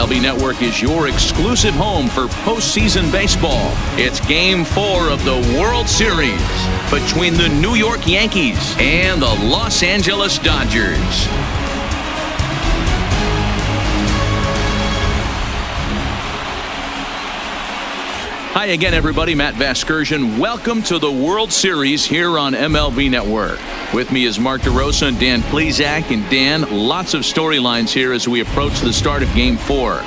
MLB Network is your exclusive home for postseason baseball. It's Game 4 of the World Series between the New York Yankees and the Los Angeles Dodgers. Hi again, everybody. Matt Vasgersian. Welcome to the World Series here on MLB Network. With me is Mark DeRosa and Dan Plesac. And Dan, lots of storylines here as we approach the start of Game 4.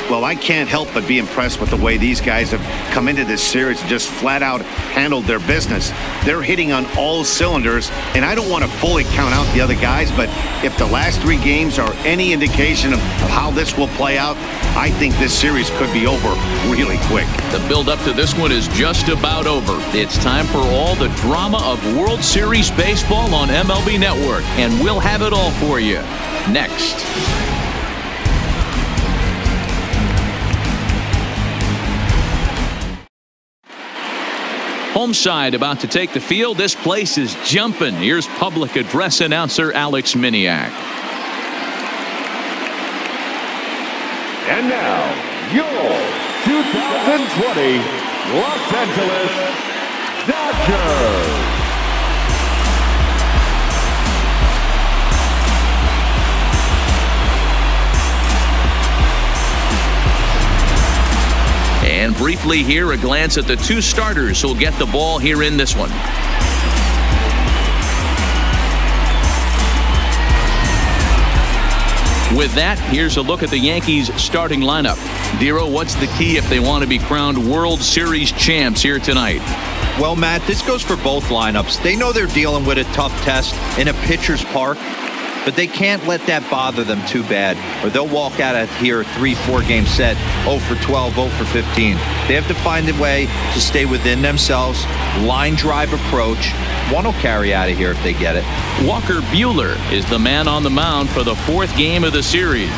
Well, I can't help but be impressed with the way these guys have come into this series and just flat out handled their business. They're hitting on all cylinders, and I don't want to fully count out the other guys, but if the last 3 games are any indication of how this will play out, I think this series could be over really quick. The build-up to this one is just about over. It's time for all the drama of World Series baseball on MLB Network, and we'll have it all for you next. Home side about to take the field. This place is jumping. Here's public address announcer Alex Miniak. And now, your 2020 Los Angeles Dodgers. And briefly here, a glance at the 2 starters who'll get the ball here in this one. With that, here's a look at the Yankees starting lineup. Dero, what's the key if they want to be crowned World Series champs here tonight? Well, Matt, this goes for both lineups. They know they're dealing with a tough test in a pitcher's park, but they can't let that bother them too bad, or they'll walk out of here a 3-4 game set, 0 for 12, 0 for 15. They have to find a way to stay within themselves, line drive approach. One will carry out of here if they get it. Walker Buehler is the man on the mound for the 4th game of the series.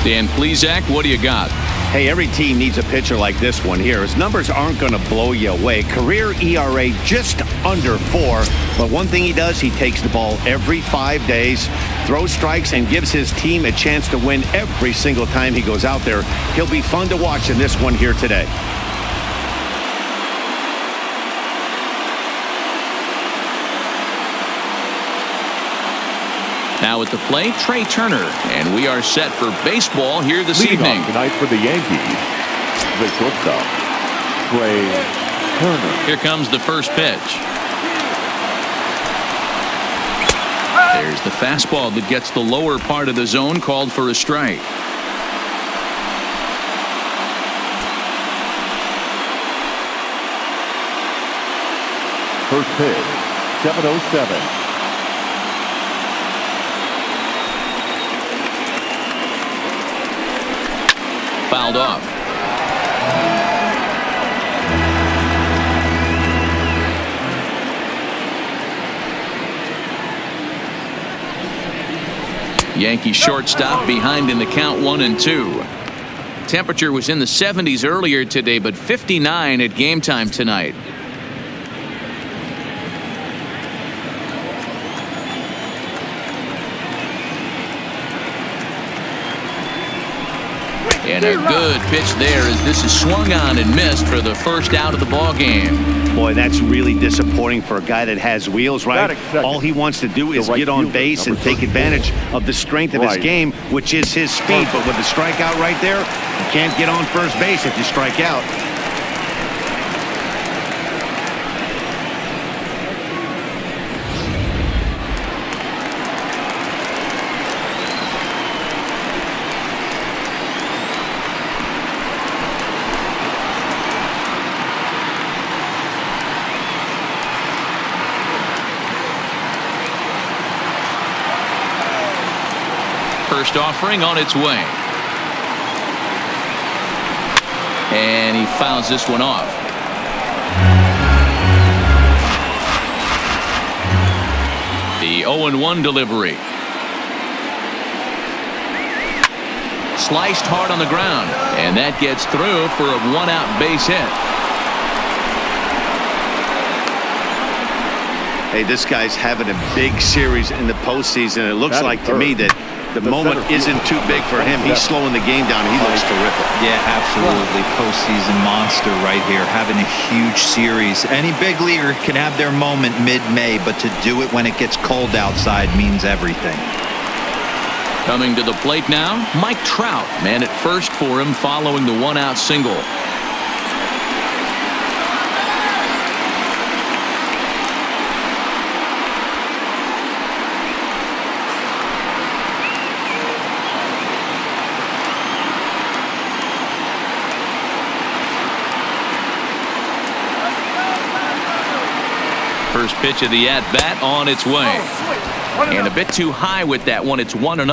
Dan Plesac, what do you got? Hey, every team needs a pitcher like this one here. His numbers aren't going to blow you away. Career ERA just under 4. But one thing he does, he takes the ball every 5 days, throws strikes, and gives his team a chance to win every single time he goes out there. He'll be fun to watch in this one here today. Now at the plate, Trey Turner, and we are set for baseball here this evening. Tonight for the Yankees, the shortstop, Trey Turner. Here comes the first pitch. There's the fastball that gets the lower part of the zone, called for a strike. First pitch, 7:07. Fouled off. Yankee shortstop behind in the count, 1-2. Temperature was in the 70s earlier today, but 59 at game time tonight. And a good pitch there as this is swung on and missed for the first out of the ball game. Boy, that's really disappointing for a guy that has wheels, right? All he wants to do is get on base and take advantage of the strength of his game, which is his speed. But with the strikeout right there, you can't get on first base if you strike out. First offering on its way. And he fouls this one off. The 0-1 delivery. Sliced hard on the ground, and that gets through for a 1-out base hit. Hey, this guy's having a big series in the postseason. It looks like to me that the moment isn't too big for him. He's slowing the game down. He looks terrific. Yeah, absolutely. Postseason monster right here, having a huge series. Any big leaguer can have their moment mid-May, but to do it when it gets cold outside means everything. Coming to the plate now, Mike Trout. Man at first for him following the one-out single. First pitch of the at-bat on its way. And a bit too high with that one. It's 1-0.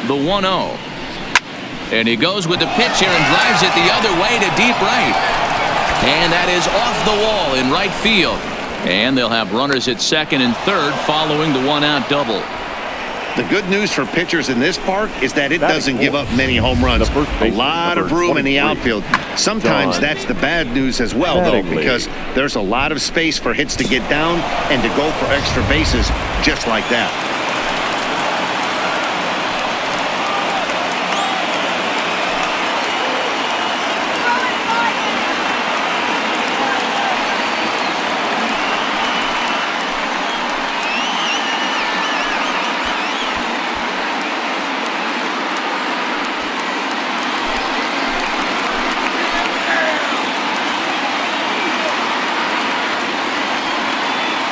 The 1-0. And he goes with the pitch here and drives it the other way to deep right. And that is off the wall in right field. And they'll have runners at second and third following the one-out double. The good news for pitchers in this park is that it doesn't give up many home runs. A lot of room in the outfield. Sometimes that's the bad news as well, though, because there's a lot of space for hits to get down and to go for extra bases just like that.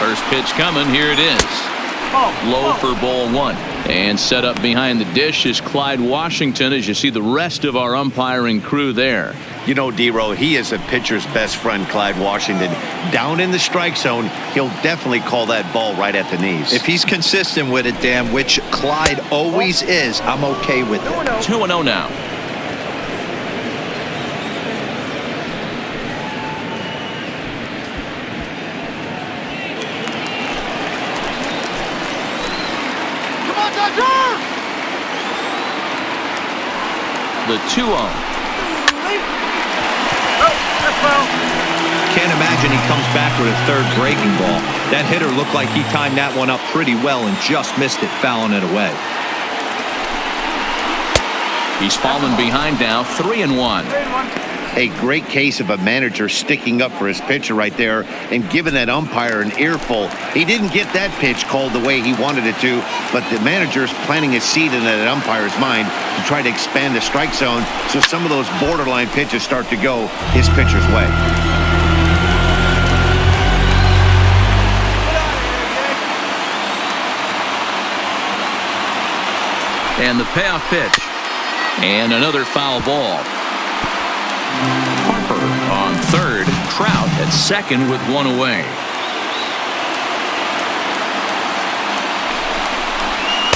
First pitch coming. Here it is. Low for ball one. And set up behind the dish is Clyde Washington, as you see the rest of our umpiring crew there. You know, D-Row, he is a pitcher's best friend, Clyde Washington. Down in the strike zone, he'll definitely call that ball right at the knees. If he's consistent with it, Dan, which Clyde always is, I'm okay with it. 2-0 now. The 2-0. Can't imagine he comes back with a third breaking ball. That hitter looked like he timed that one up pretty well and just missed it, fouling it away. He's fallen behind now, 3-1. A great case of a manager sticking up for his pitcher right there and giving that umpire an earful. He didn't get that pitch called the way he wanted it to, but the manager's planting a seed in that umpire's mind to try to expand the strike zone so some of those borderline pitches start to go his pitcher's way. And the payoff pitch. And another foul ball. Harper on third. Trout at second with one away.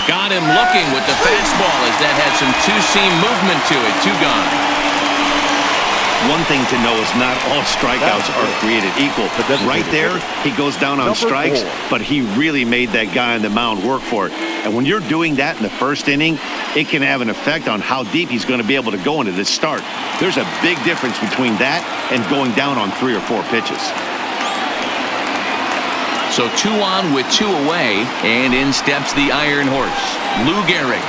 Got him looking with the fastball as that had some two-seam movement to it. 2 gone. One thing to know is not all strikeouts are created equal. Right there, he goes down on strikes, but he really made that guy on the mound work for it. And when you're doing that in the first inning, it can have an effect on how deep he's going to be able to go into this start. There's a big difference between that and going down on 3 or 4 pitches. So 2 on with 2 away, and in steps the Iron Horse, Lou Gehrig.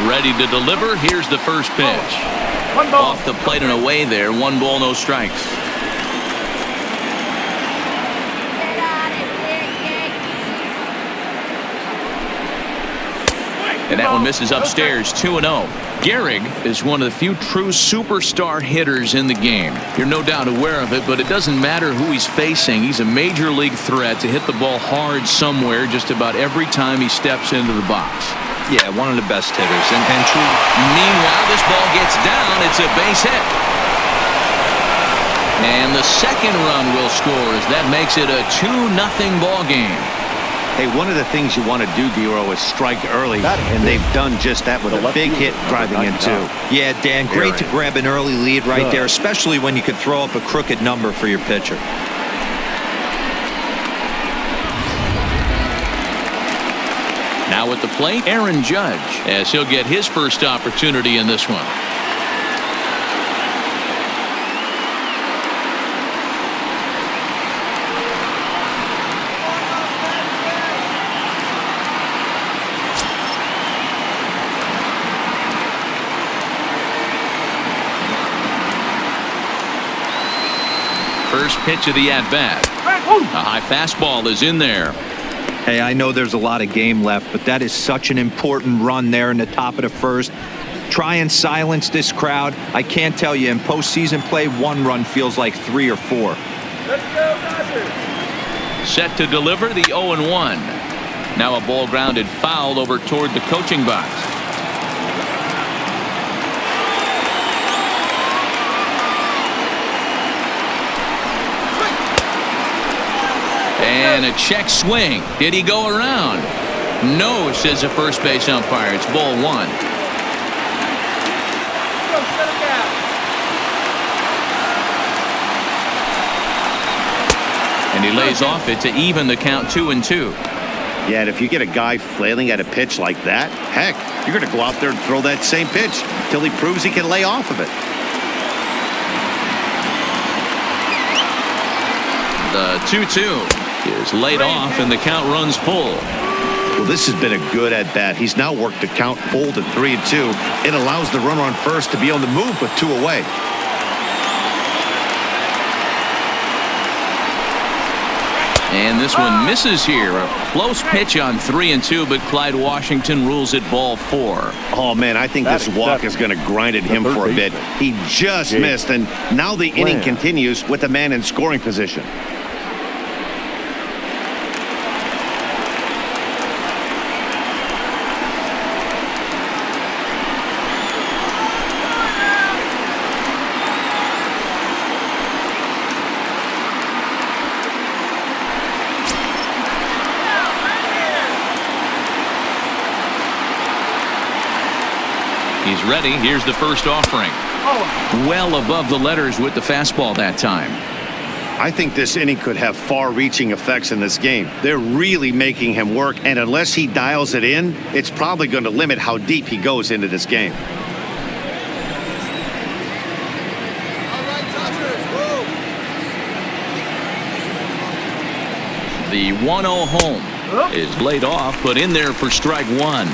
Ready to deliver. Here's the first pitch. Off the plate and away there. 1 ball, no strikes. And that one misses upstairs. 2-0. Gehrig is one of the few true superstar hitters in the game. You're no doubt aware of it, but it doesn't matter who he's facing. He's a major league threat to hit the ball hard somewhere just about every time he steps into the box. Yeah, one of the best hitters. And true. Meanwhile, this ball gets down. It's a base hit. And the second run will score as that makes it a 2-0 ball game. Hey, one of the things you want to do, D-Row, is strike early, and they've done just that with a big hit driving in 2. Yeah, Dan, great to grab an early lead right there, especially when you could throw up a crooked number for your pitcher. Now at the plate, Aaron Judge, as he'll get his first opportunity in this one. First pitch of the at-bat. A high fastball is in there. Hey, I know there's a lot of game left, but that is such an important run there in the top of the first. Try and silence this crowd. I can't tell you, in postseason play, one run feels like 3 or 4. Let's go, Dodgers. Set to deliver the 0-1. Now a ball grounded foul over toward the coaching box. And a check swing. Did he go around? No, says the first base umpire. It's ball 1. And he lays off it to even the count 2-2. Yeah, and if you get a guy flailing at a pitch like that, heck, you're going to go out there and throw that same pitch till he proves he can lay off of it. The 2-2 is laid off and the count runs full. Well, this has been a good at-bat. He's now worked the count full to 3-2. It allows the runner on first to be on the move with 2 away. And this one misses here. A close pitch on 3-2, but Clyde Washington rules it ball 4. Oh, man, I think this walk is going to grind at him for a bit. He just missed, and now the inning continues with a man in scoring position. He's ready. Here's the first offering. Well above the letters with the fastball that time. I think this inning could have far-reaching effects in this game. They're really making him work, and unless he dials it in, it's probably going to limit how deep he goes into this game. The 1-0 home is laid off, but in there for strike 1.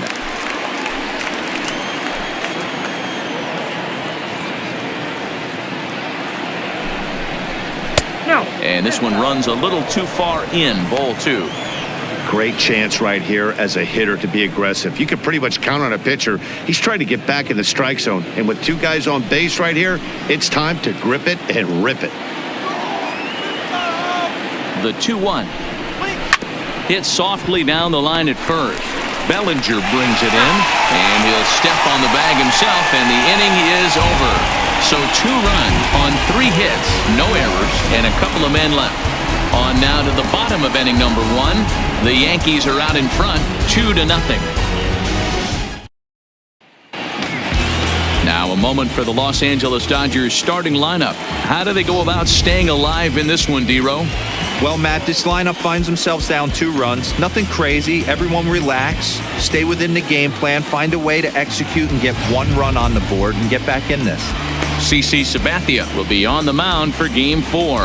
And this one runs a little too far in, ball 2. Great chance right here as a hitter to be aggressive. You can pretty much count on a pitcher. He's trying to get back in the strike zone. And with 2 guys on base right here, it's time to grip it and rip it. The 2-1. Hit softly down the line at first. Bellinger brings it in, and he'll step on the bag himself, and the inning is over. So 2 runs on 3 hits, no errors, and a couple of men left. On now to the bottom of inning number 1. The Yankees are out in front, 2-0. Now a moment for the Los Angeles Dodgers starting lineup. How do they go about staying alive in this one, D-Row? Well, Matt, this lineup finds themselves down 2 runs. Nothing crazy. Everyone relax. Stay within the game plan. Find a way to execute and get 1 run on the board and get back in this. CC Sabathia will be on the mound for Game 4.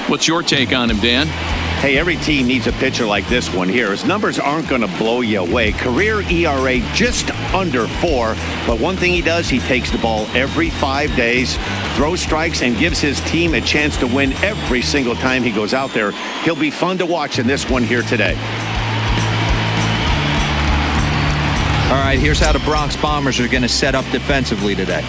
What's your take on him, Dan? Hey, every team needs a pitcher like this one here. His numbers aren't going to blow you away. Career ERA just under 4. But one thing he does, he takes the ball every 5 days, throws strikes, and gives his team a chance to win every single time he goes out there. He'll be fun to watch in this one here today. All right, here's how the Bronx Bombers are going to set up defensively today.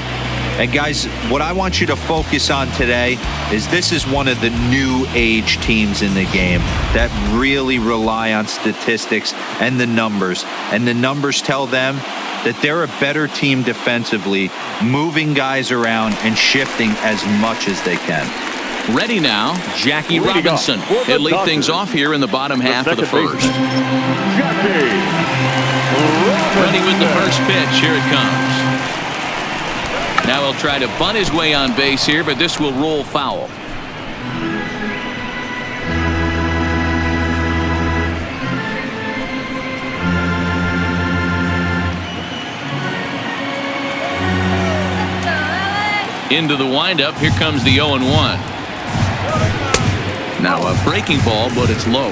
And guys, what I want you to focus on today is this is one of the new age teams in the game that really rely on statistics and the numbers. And the numbers tell them that they're a better team defensively, moving guys around and shifting as much as they can. Ready now, Jackie Robinson. He'll lead things off here in the bottom half of the first. Ready with the first pitch. Here it comes. Now he'll try to bunt his way on base here, but this will roll foul. Into the windup. Here comes the 0-1. Now a breaking ball, but it's low.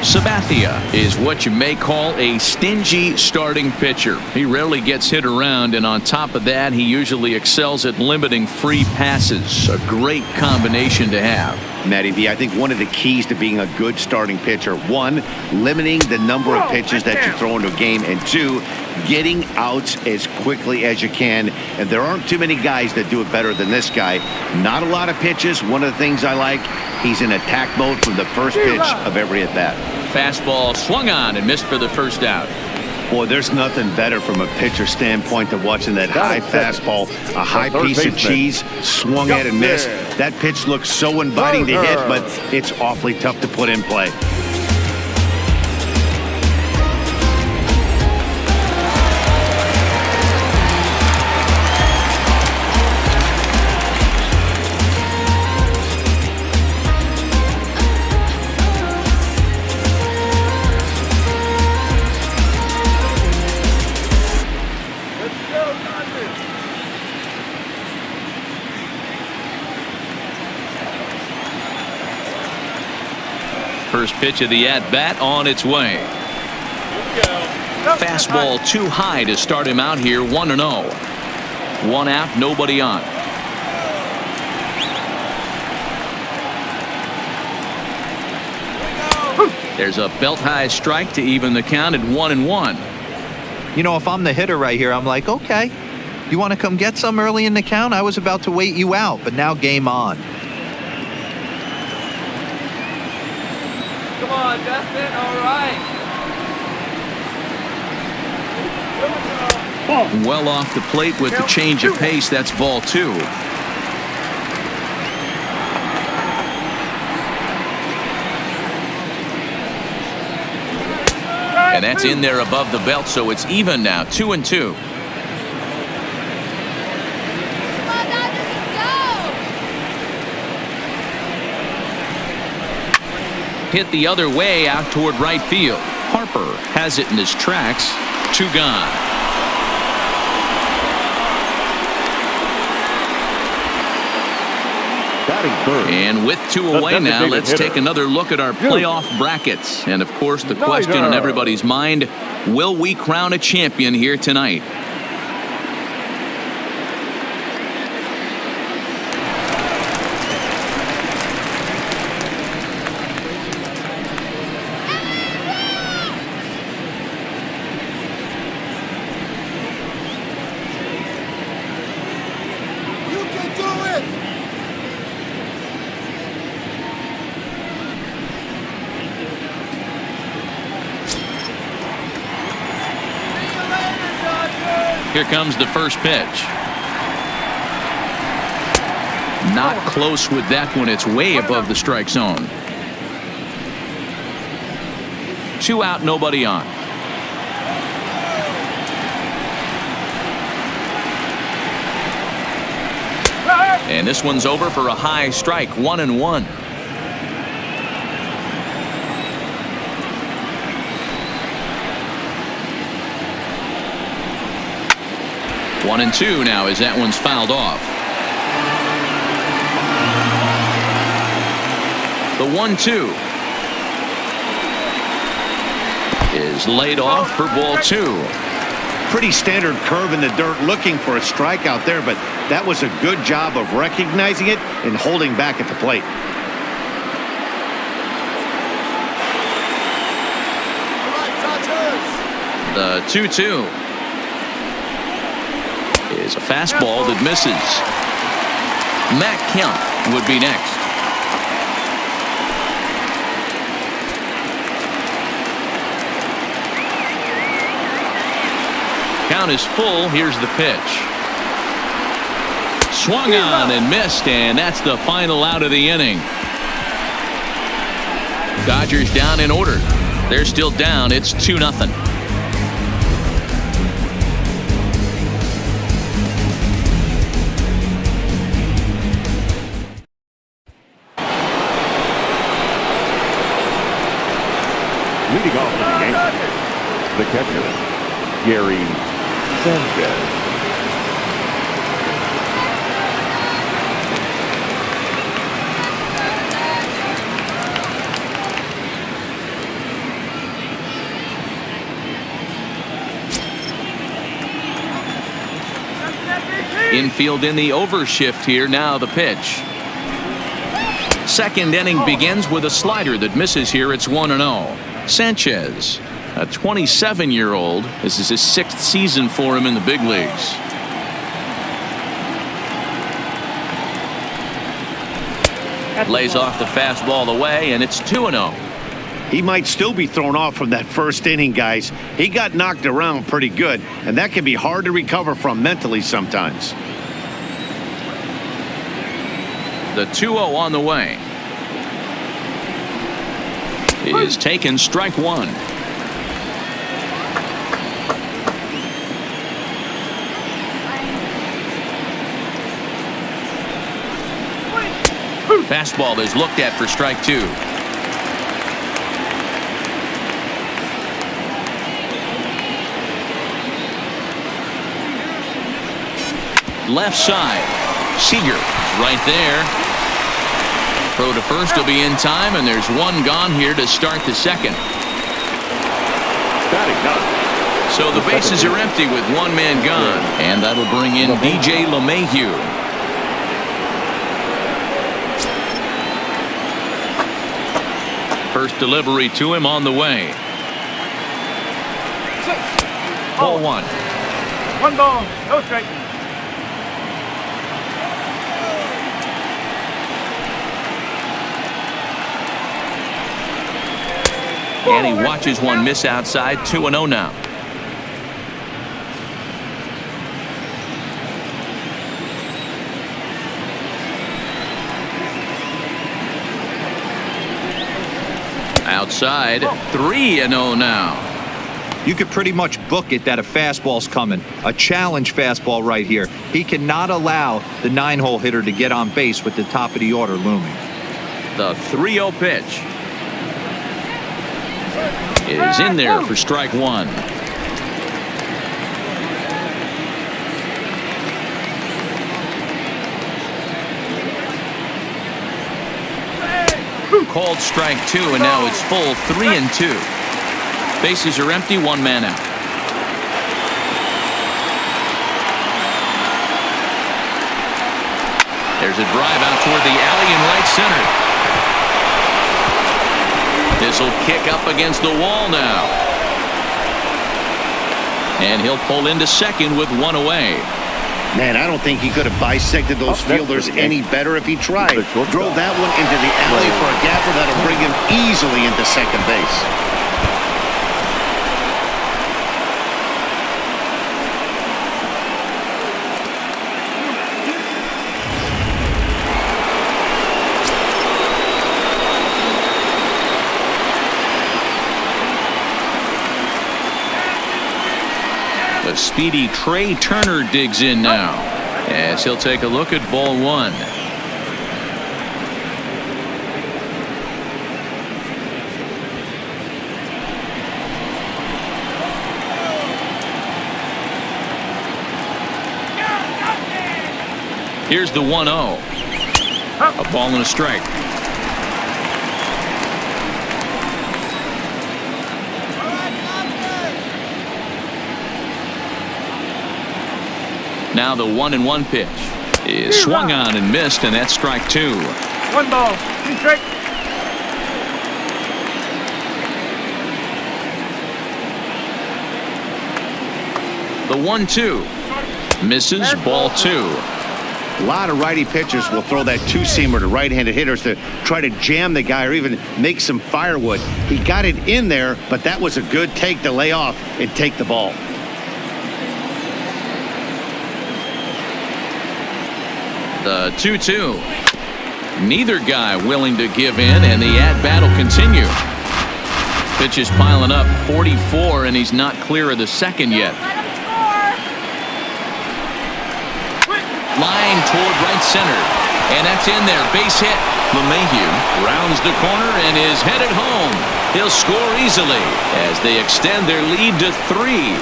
Sabathia is what you may call a stingy starting pitcher. He rarely gets hit around, and on top of that, he usually excels at limiting free passes. A great combination to have. Matty V, I think one of the keys to being a good starting pitcher, one, limiting the number of pitches that you throw into a game, and two, getting outs as quickly as you can. And there aren't too many guys that do it better than this guy. Not a lot of pitches. One of the things I like, he's in attack mode from the first pitch of every at-bat. Fastball swung on and missed for the first out. Boy, there's nothing better from a pitcher standpoint than watching that high fastball, a high piece of cheese, swung at and missed. That pitch looks so inviting to hit, but it's awfully tough to put in play. First pitch of the at-bat on its way. Fastball too high to start him out here. 1-0. One out, nobody on. There's a belt-high strike to even the count at 1-1. You know, if I'm the hitter right here, I'm like, okay, you want to come get some early in the count? I was about to wait you out, but now game on. Come on, Dustin. All right. Well off the plate with the change of pace. That's ball two. And that's in there above the belt, so it's even now, 2-2. Hit the other way out toward right field. Harper has it in his tracks. 2 gone. And with 2 away now, let's take another look at our playoff brackets. And of course, the question on everybody's mind, will we crown a champion here tonight? Here comes the first pitch. Not close with that one. It's way above the strike zone. 2 out, nobody on. And this one's over for a high strike. 1-1. One and 2 now as that one's fouled off. The 1-2 is laid off for ball 2. Pretty standard curve in the dirt, looking for a strikeout there, but that was a good job of recognizing it and holding back at the plate. The 2-2 is a fastball that misses. Matt Kemp would be next. Count is full. Here's the pitch. Swung on and missed, and that's the final out of the inning. Dodgers down in order. They're still down. It's 2-0. Sanchez. Infield in the overshift here. Now the pitch. Second inning begins with a slider that misses here. It's 1-0. Sanchez, a 27-year-old. This is his 6th season for him in the big leagues. Lays off the fastball away, and it's 2-0. He might still be thrown off from that first inning, guys. He got knocked around pretty good, and that can be hard to recover from mentally sometimes. The 2-0 on the way. Is taken, strike one. Fastball is looked at for strike two. Left side. Seager right there. Throw to first will be in time, and there's one gone here to start the second. So the bases are empty with one man gone, and that'll bring in DJ Lemahieu. First delivery to him on the way. Ball one. One ball, no strike. And he watches one miss outside. 2-0 now. Outside. 3-0 now. You could pretty much book it that a fastball's coming. A challenge fastball right here. He cannot allow the 9-hole hitter to get on base with the top of the order looming. The 3-0 pitch is in there for strike one. Called strike two, and now it's full 3-2. Bases are empty, one man out. There's a drive out toward the alley in right center. This will kick up against the wall now. And he'll pull into second with one away. Man, I don't think he could have bisected those fielders any better if he tried. Drove that one into the alley for a gapper that'll bring him easily into second base. The speedy Trey Turner digs in now as he'll take a look at ball one. Here's the 1-0. A ball and a strike. Now the 1-1 pitch is swung on and missed, and that's strike two. One ball, two strike. The 1-2 misses, ball two. A lot of righty pitchers will throw that two-seamer to right-handed hitters to try to jam the guy or even make some firewood. He got it in there, but that was a good take to lay off and take the ball. The 2-2. Neither guy willing to give in, and the at-bat will continue. Pitch is piling up, 44, and he's not clear of the second yet. Line toward right center, and that's in there. Base hit. Lemahieu rounds the corner and is headed home. He'll score easily as they extend their lead to 3.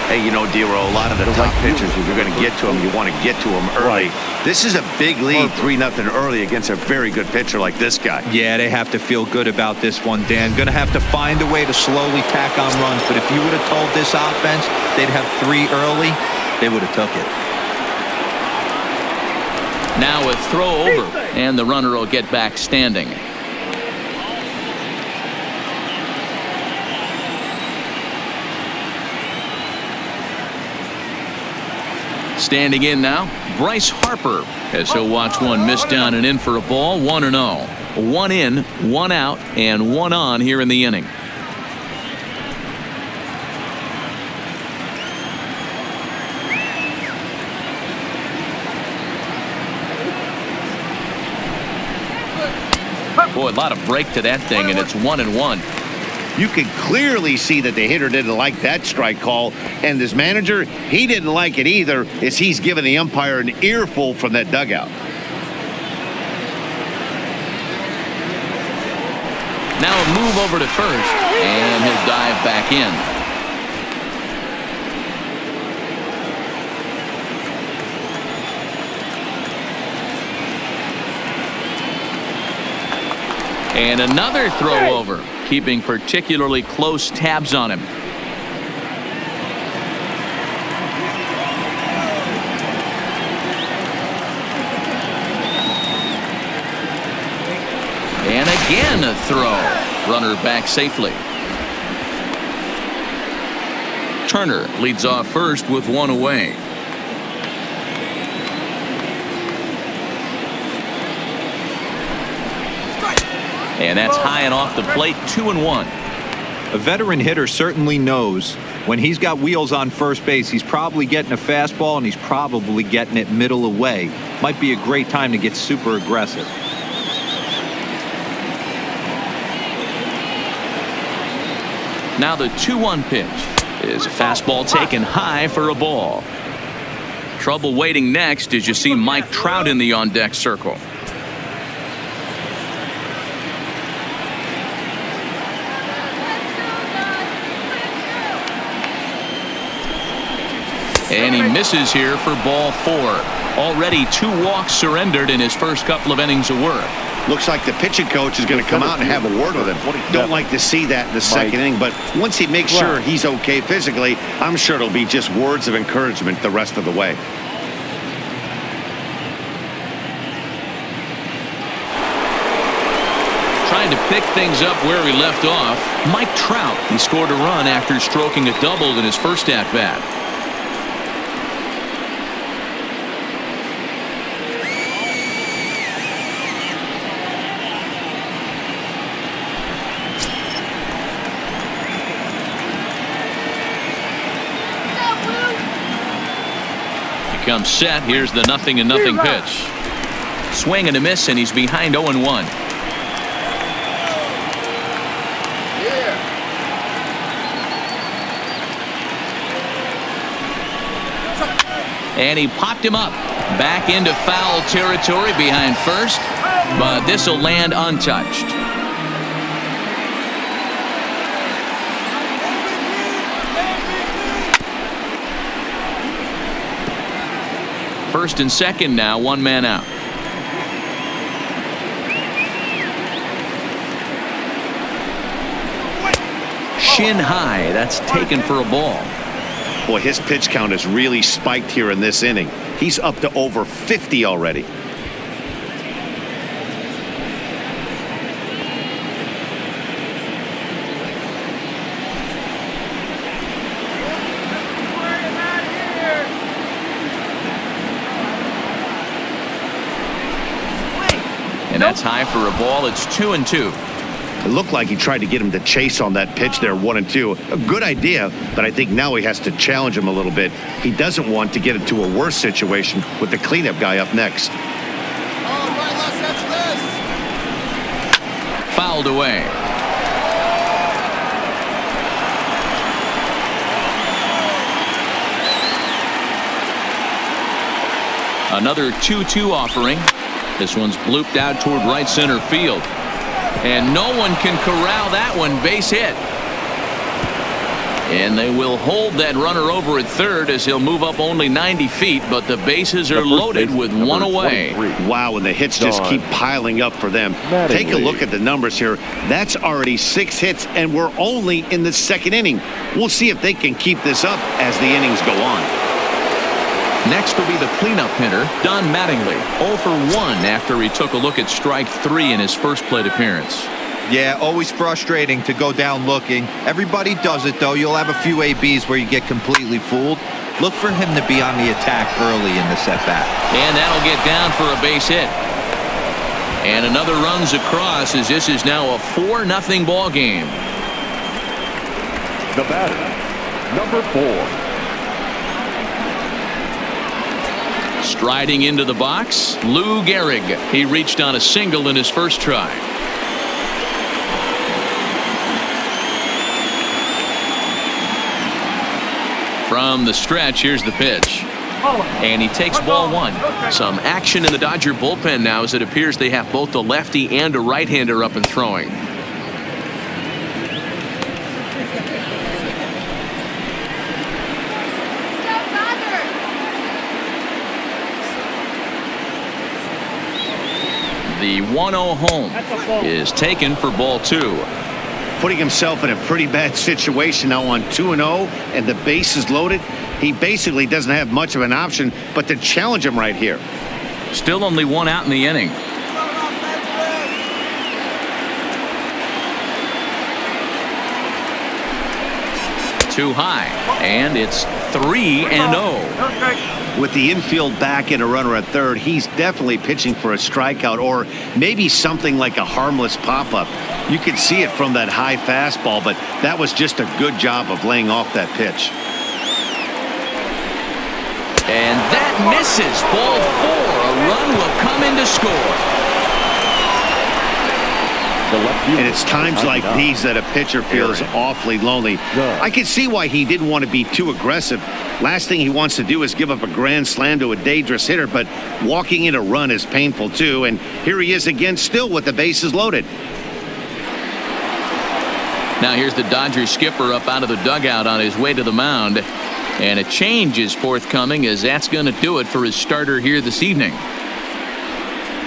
Hey, you know, Dero, a lot of the top pitchers, if you're going to get to them, you want to get to them early. This is a big lead, 3-0 early against a very good pitcher like this guy. Yeah, they have to feel good about this one, Dan. Going to have to find a way to slowly tack on runs. But if you would have told this offense they'd have 3 early, they would have took it. Now a throw over, and the runner will get back standing. Standing in now, Bryce Harper, as he'll watch one miss down and in for a ball. 1-0. 1 in, 1 out, and 1 on here in the inning. Boy, a lot of break to that thing, and it's 1-1. You can clearly see that the hitter didn't like that strike call, and this manager, he didn't like it either, as he's giving the umpire an earful from that dugout. Now a move over to first, and he'll dive back in. And another throw over, keeping particularly close tabs on him. And again a throw. Runner back safely. Turner leads off first with 1 away. And that's high and off the plate. 2-1. A veteran hitter certainly knows when he's got wheels on first base, he's probably getting a fastball and he's probably getting it middle away. Might be a great time to get super aggressive. Now the 2-1 pitch is a fastball taken high for a ball. Trouble waiting next as you see Mike Trout in the on-deck circle. And he misses here for ball 4. Already 2 walks surrendered in his first couple of innings of work. Looks like the pitching coach is going to come out and have a word with him. Don't like to see that in the second inning, but once he makes sure he's okay physically, I'm sure it'll be just words of encouragement the rest of the way. Trying to pick things up where he left off, Mike Trout. He scored a run after stroking a double in his first at-bat. Comes set. Here's the 0-0 pitch. Swing and a miss, and he's behind 0-1. And he popped him up. Back into foul territory behind first, but this will land untouched. First and second now, 1 man out. Shin high, that's taken for a ball. Boy, his pitch count has really spiked here in this inning. He's up to over 50 already. And that's high for a ball. It's 2-2. It looked like he tried to get him to chase on that pitch there, 1-2. A good idea, but I think now he has to challenge him a little bit. He doesn't want to get into a worse situation with the cleanup guy up next. Fouled away. Another 2-2 offering. This one's blooped out toward right center field. And no one can corral that one. Base hit. And they will hold that runner over at third as he'll move up only 90 feet, but the bases are loaded with one away. Wow, and the hits just keep piling up for them. Take a look at the numbers here. That's already 6 hits, and we're only in the second inning. We'll see if they can keep this up as the innings go on. Next will be the cleanup hitter, Don Mattingly, 0 for 1 after he took a look at strike 3 in his first plate appearance. Yeah, always frustrating to go down looking. Everybody does it, though. You'll have a few ABs where you get completely fooled. Look for him to be on the attack early in the at-bat. And that'll get down for a base hit. And another runs across as this is now a 4-0 ball game. The batter, number 4. Striding into the box, Lou Gehrig. He reached on a single in his first try. From the stretch, here's the pitch. And he takes ball 1. Some action in the Dodger bullpen now as it appears they have both a lefty and a right-hander up and throwing. The 1-0 home is taken for ball 2. Putting himself in a pretty bad situation now on 2-0 and the bases loaded. He basically doesn't have much of an option but to challenge him right here. Still only 1 out in the inning. Too high, and it's 3-0. With the infield back and a runner at third, he's definitely pitching for a strikeout or maybe something like a harmless pop-up. You could see it from that high fastball, but that was just a good job of laying off that pitch. And that misses. Ball 4. A run will come in to score. And it's times like these that a pitcher feels awfully lonely. I can see why he didn't want to be too aggressive. Last thing he wants to do is give up a grand slam to a dangerous hitter, but walking in a run is painful too. And here he is again, still with the bases loaded. Now here's the Dodgers skipper up out of the dugout on his way to the mound. And a change is forthcoming as that's going to do it for his starter here this evening.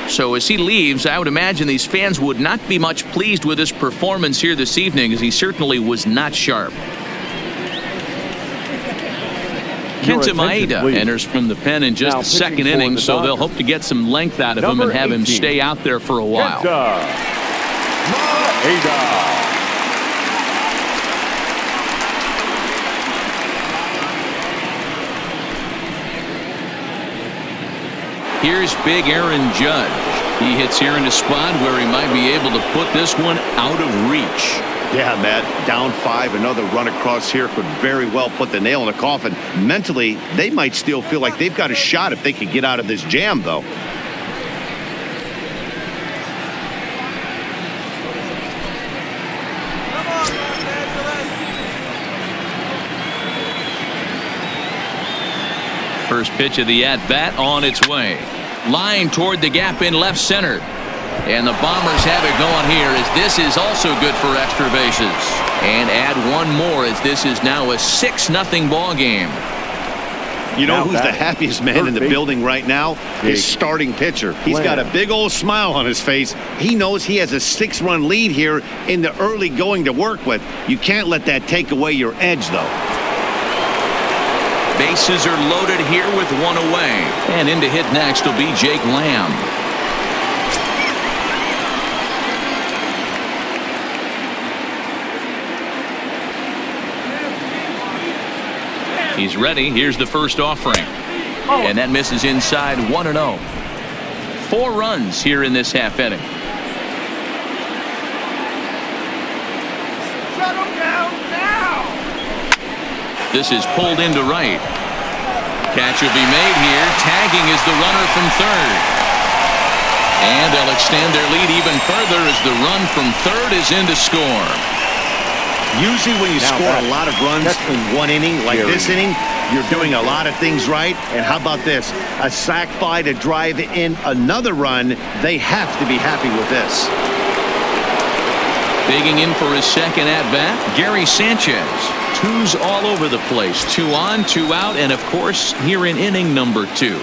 So as he leaves, I would imagine these fans would not be much pleased with his performance here this evening, as he certainly was not sharp. Kenta Maeda enters from the pen in just the second inning, so they'll hope to get some length out of him and have him stay out there for a while. Here's big Aaron Judge. He hits here in a spot where he might be able to put this one out of reach. Yeah, Matt, down 5, another run across here could very well put the nail in the coffin. Mentally, they might still feel like they've got a shot if they could get out of this jam, though. First pitch of the at-bat on its way. Line toward the gap in left center. And the Bombers have it going here as this is also good for extra bases. And add one more as this is now a 6-0 ball game. You know who's the happiest man in the building right now? His starting pitcher. He's got a big old smile on his face. He knows he has a 6-run lead here in the early going to work with. You can't let that take away your edge, though. Bases are loaded here with one away. And in to hit next will be Jake Lamb. He's ready. Here's the first offering. And that misses inside 1-0. 4 runs here in this half inning. Shut him down now! This is pulled into right. Catch will be made here. Tagging is the runner from third. And they'll extend their lead even further as the run from third is in to score. Usually when you score a lot of runs in one inning, like this inning, you're doing a lot of things right. And how about this? A sac fly to drive in another run. They have to be happy with this. Digging in for his second at-bat, Gary Sanchez. Twos all over the place. 2 on, 2 out, and of course here in inning number 2.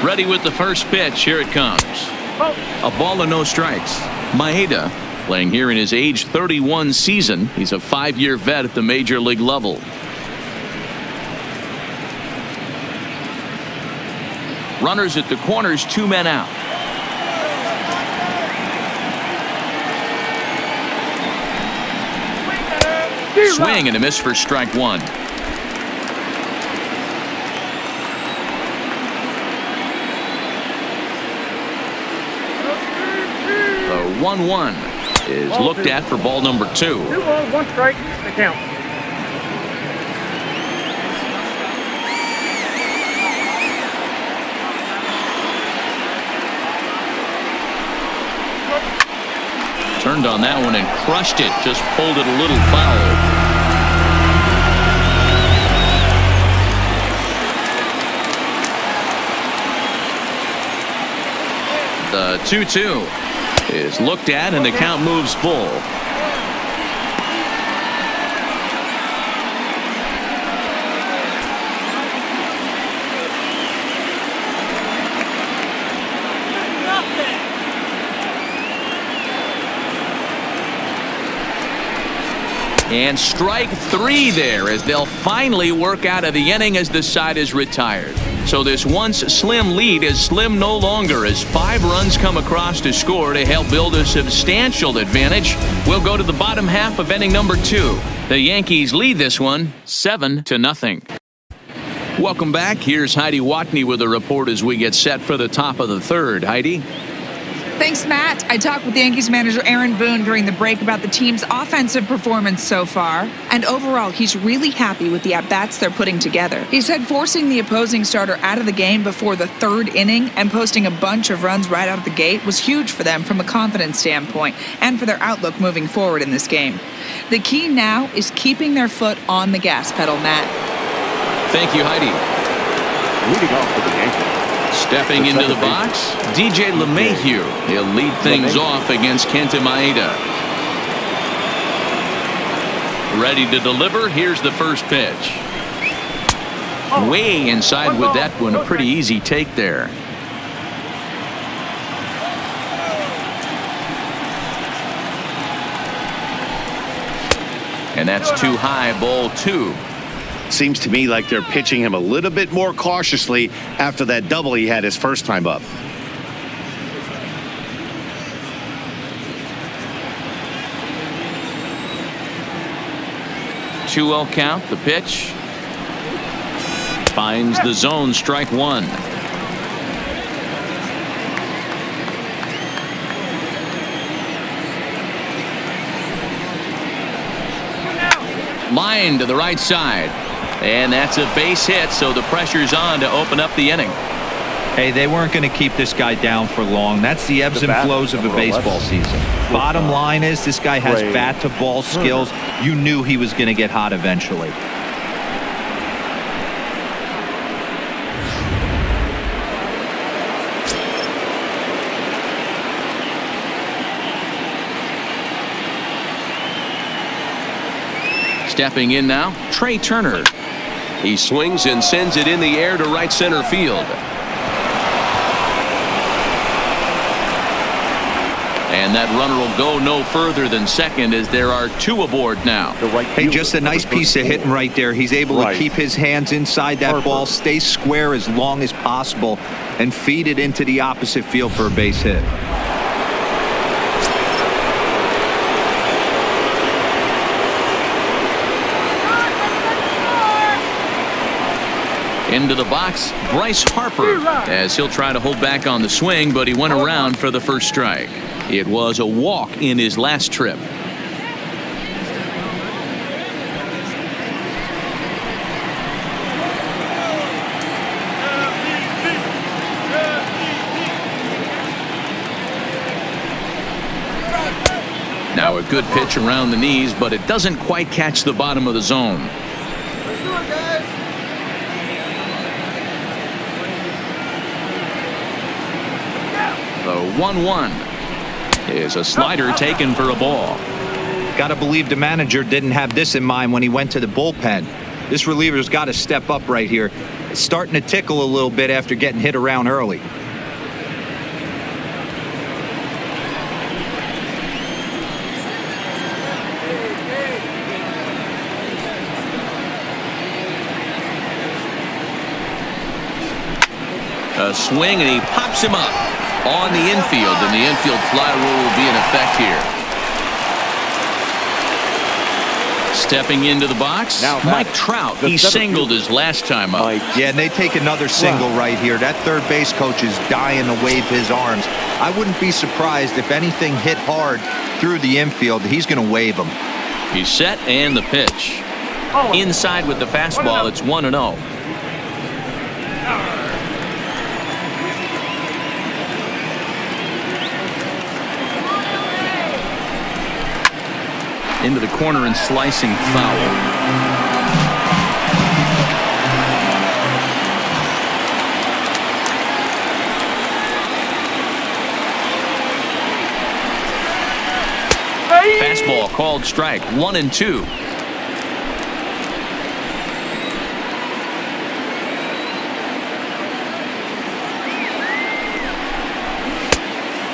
Ready with the first pitch. Here it comes. A ball and no strikes. Maeda playing here in his age 31 season. He's a 5-year vet at the major league level. Runners at the corners, 2 men out. Swing and a miss for strike 1. The 1-1 is looked at for ball number 2. 2 balls, 1 strike, the count. Turned on that one and crushed it. Just pulled it a little foul. The 2-2 is looked at and the count moves full. And strike 3 there as they'll finally work out of the inning as the side is retired. So this once slim lead is slim no longer as 5 runs come across to score to help build a substantial advantage. We'll go to the bottom half of inning number 2. The Yankees lead this one 7-0. Welcome back. Here's Heidi Watney with a report as we get set for the top of the 3rd. Heidi? Thanks, Matt. I talked with Yankees manager Aaron Boone during the break about the team's offensive performance so far. And overall, he's really happy with the at-bats they're putting together. He said forcing the opposing starter out of the game before the 3rd inning and posting a bunch of runs right out of the gate was huge for them from a confidence standpoint and for their outlook moving forward in this game. The key now is keeping their foot on the gas pedal, Matt. Thank you, Heidi. Leading off for the Yankees. Stepping into the box, DJ Lemahieu. He'll lead things off against Kenta Maeda. Ready to deliver. Here's the first pitch. Way inside with that one. A pretty easy take there. And that's too high, ball 2. Seems to me like they're pitching him a little bit more cautiously after that double he had his first time up. Two-0 count. The pitch finds the zone. Strike 1. Line to the right side. And that's a base hit, so the pressure's on to open up the inning. Hey, they weren't going to keep this guy down for long. That's the ebbs and flows of a baseball season. Bottom line is this guy has bat-to-ball skills. You knew he was going to get hot eventually. Stepping in now, Trey Turner. He swings and sends it in the air to right center field. And that runner will go no further than second as there are 2 aboard now. Hey, just a nice piece of hitting right there. He's able to keep his hands inside that ball, stay square as long as possible, and feed it into the opposite field for a base hit. Into the box, Bryce Harper, as he'll try to hold back on the swing, but he went around for the first strike. It was a walk in his last trip. Now a good pitch around the knees, but it doesn't quite catch the bottom of the zone. The 1-1 is a slider taken for a ball. Got to believe the manager didn't have this in mind when he went to the bullpen. This reliever's got to step up right here. It's starting to tickle a little bit after getting hit around early. A swing, and he pops him up on the infield, and the infield fly rule will be in effect here. Stepping into the box, now Mike Trout. He singled his last time up. Yeah, and they take another single right here. That third base coach is dying to wave his arms. I wouldn't be surprised if anything hit hard through the infield. He's going to wave them. He's set, and the pitch. Inside with the fastball, it's 1-0. Into the corner and slicing foul. Fastball called strike. 1-2.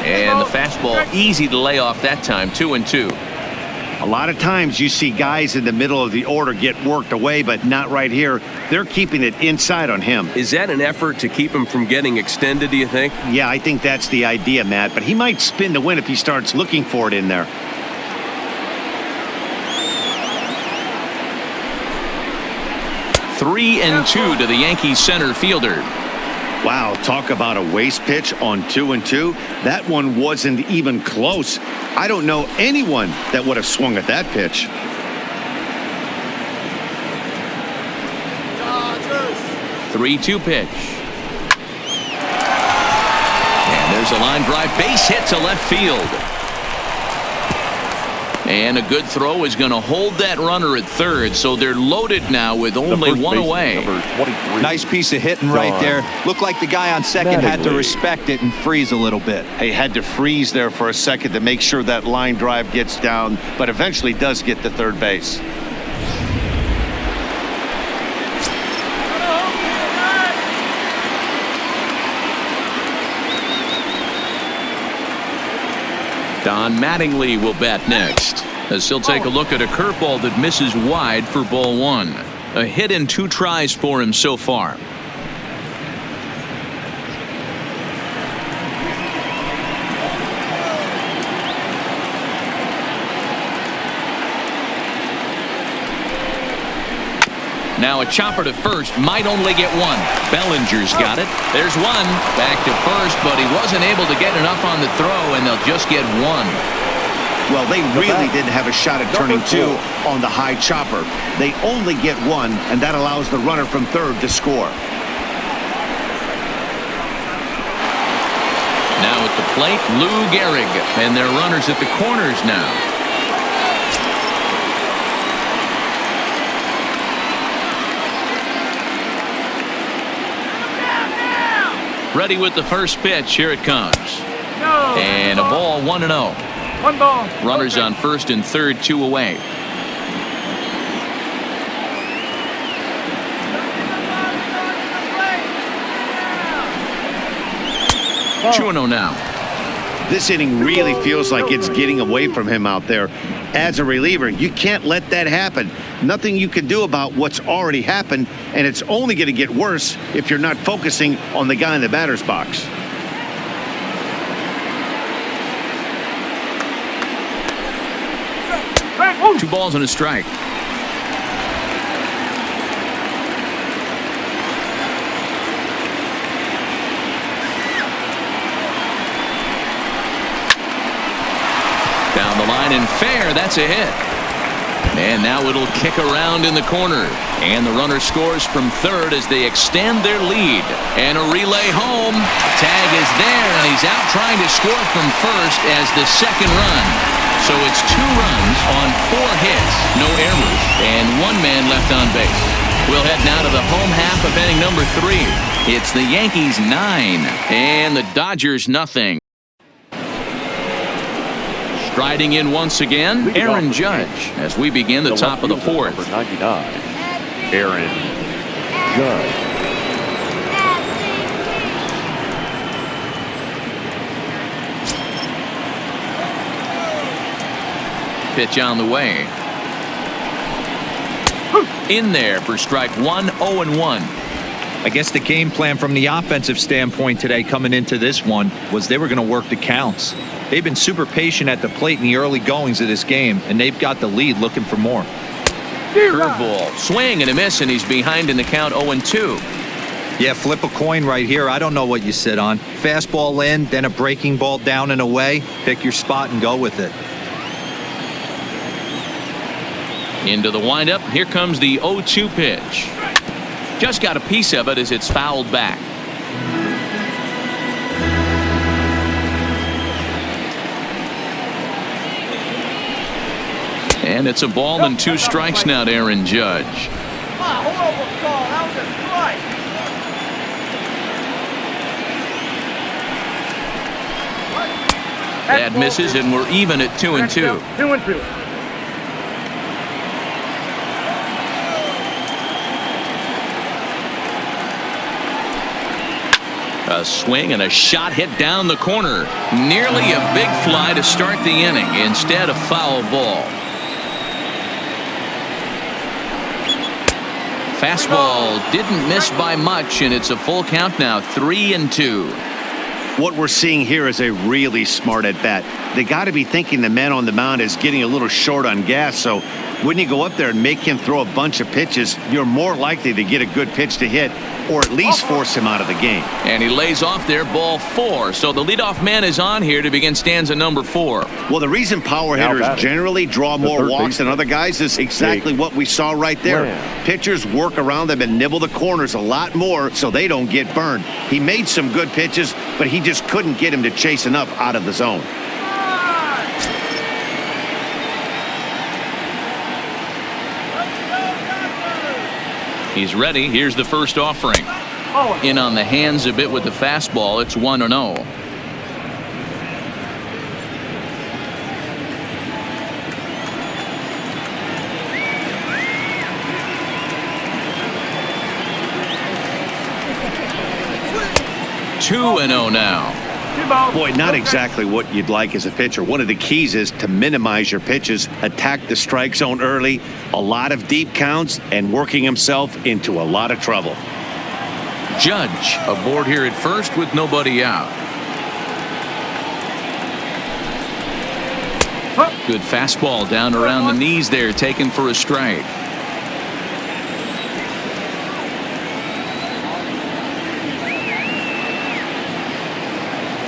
And the fastball easy to lay off that time. 2-2. A lot of times you see guys in the middle of the order get worked away, but not right here. They're keeping it inside on him. Is that an effort to keep him from getting extended, do you think? Yeah, I think that's the idea, Matt, but he might spin to win if he starts looking for it in there. Three and 2 to the Yankees center fielder. Wow, talk about a waste pitch on 2-2. That one wasn't even close. I don't know anyone that would have swung at that pitch. Dodgers. 3-2 pitch. And there's a line drive, base hit to left field. And a good throw is going to hold that runner at third, so they're loaded now with only one away. Nice piece of hitting right there. Looked like the guy on second had to respect it and freeze a little bit. He had to freeze there for a second to make sure that line drive gets down, but eventually does get to third base. Don Mattingly will bat next, as he'll take a look at a curveball that misses wide for ball one. A hit and 2 tries for him so far. Now a chopper to first, might only get one. Bellinger's got it. There's one. Back to first, but he wasn't able to get enough on the throw, and they'll just get one. Well, they really didn't have a shot at turning 2 on the high chopper. They only get one, and that allows the runner from third to score. Now at the plate, Lou Gehrig, and their runners at the corners now. Ready with the first pitch. Here it comes. And a ball, 1-0. 1 ball. Runners on first and third, 2 away. Oh. 2-0 now. This inning really feels like it's getting away from him out there. As a reliever, you can't let that happen. Nothing you can do about what's already happened, and it's only going to get worse if you're not focusing on the guy in the batter's box. Hey, 2 balls and a strike. Down the line and fair. That's a hit. And now it'll kick around in the corner. And the runner scores from third as they extend their lead. And a relay home. Tag is there, and he's out trying to score from first as the second run. So it's 2 runs on 4 hits, no errors, and 1 man left on base. We'll head now to the home half of inning number 3. It's the Yankees 9 and the Dodgers nothing. Riding in once again, Leadoff Aaron the Judge, game. as we begin the top of the left fielder, fourth. Number 99, Aaron Judge. Pitch on the way. In there for strike one, 0-1. I guess the game plan from the offensive standpoint today coming into this one was they were going to work the counts. They've been super patient at the plate in the early goings of this game, and they've got the lead looking for more. Curveball, swing and a miss, and he's behind in the count 0-2. Yeah, flip a coin right here. I don't know what you sit on. Fastball in, then a breaking ball down and away. Pick your spot and go with it. Into the windup. Here comes the 0-2 pitch. Just got a piece of it as it's fouled back. And it's a ball and 2 strikes now to Aaron Judge. That misses, and we're even at 2-2. 2-2. A swing and a shot hit down the corner. Nearly a big fly to start the inning. Instead, a foul ball. Fastball didn't miss by much, and it's a full count now, 3-2. What we're seeing here is a really smart at bat. They got to be thinking the man on the mound is getting a little short on gas, so when you go up there and make him throw a bunch of pitches, you're more likely to get a good pitch to hit or at least force him out of the game. And he lays off there, ball 4. So the leadoff man is on here to begin stanza number 4. Well, the reason power Now hitters batting, generally draw more third walks than baseman, other guys is exactly Jake what we saw right there. Lamb. Pitchers work around them and nibble the corners a lot more so they don't get burned. He made some good pitches, but he just couldn't get him to chase enough out of the zone. He's ready. Here's the first offering. In on the hands a bit with the fastball. It's 1-0. Two and 0 now. Boy, not exactly what you'd like as a pitcher. One of the keys is to minimize your pitches, attack the strike zone early, a lot of deep counts, and working himself into a lot of trouble. Judge aboard here at first with nobody out. Good fastball down around the knees there, taken for a strike.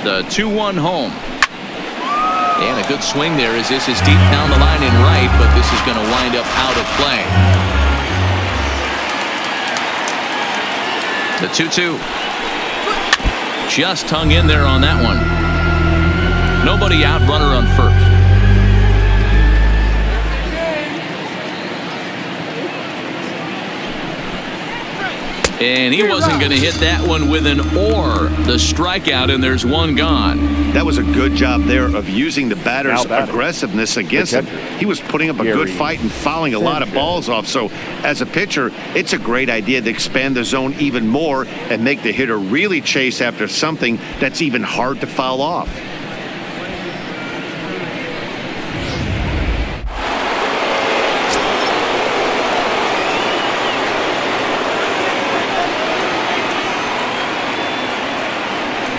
The 2-1 home. And a good swing there as this is deep down the line in right, but this is going to wind up out of play. The 2-2. Just hung in there on that one. Nobody out, runner on first. And he wasn't going to hit that one with an or. The strikeout, and there's one gone. That was a good job there of using the batter's Now batting, aggressiveness against him. He was putting up a good fight and fouling a lot of balls off. So as a pitcher, it's a great idea to expand the zone even more and make the hitter really chase after something that's even hard to foul off.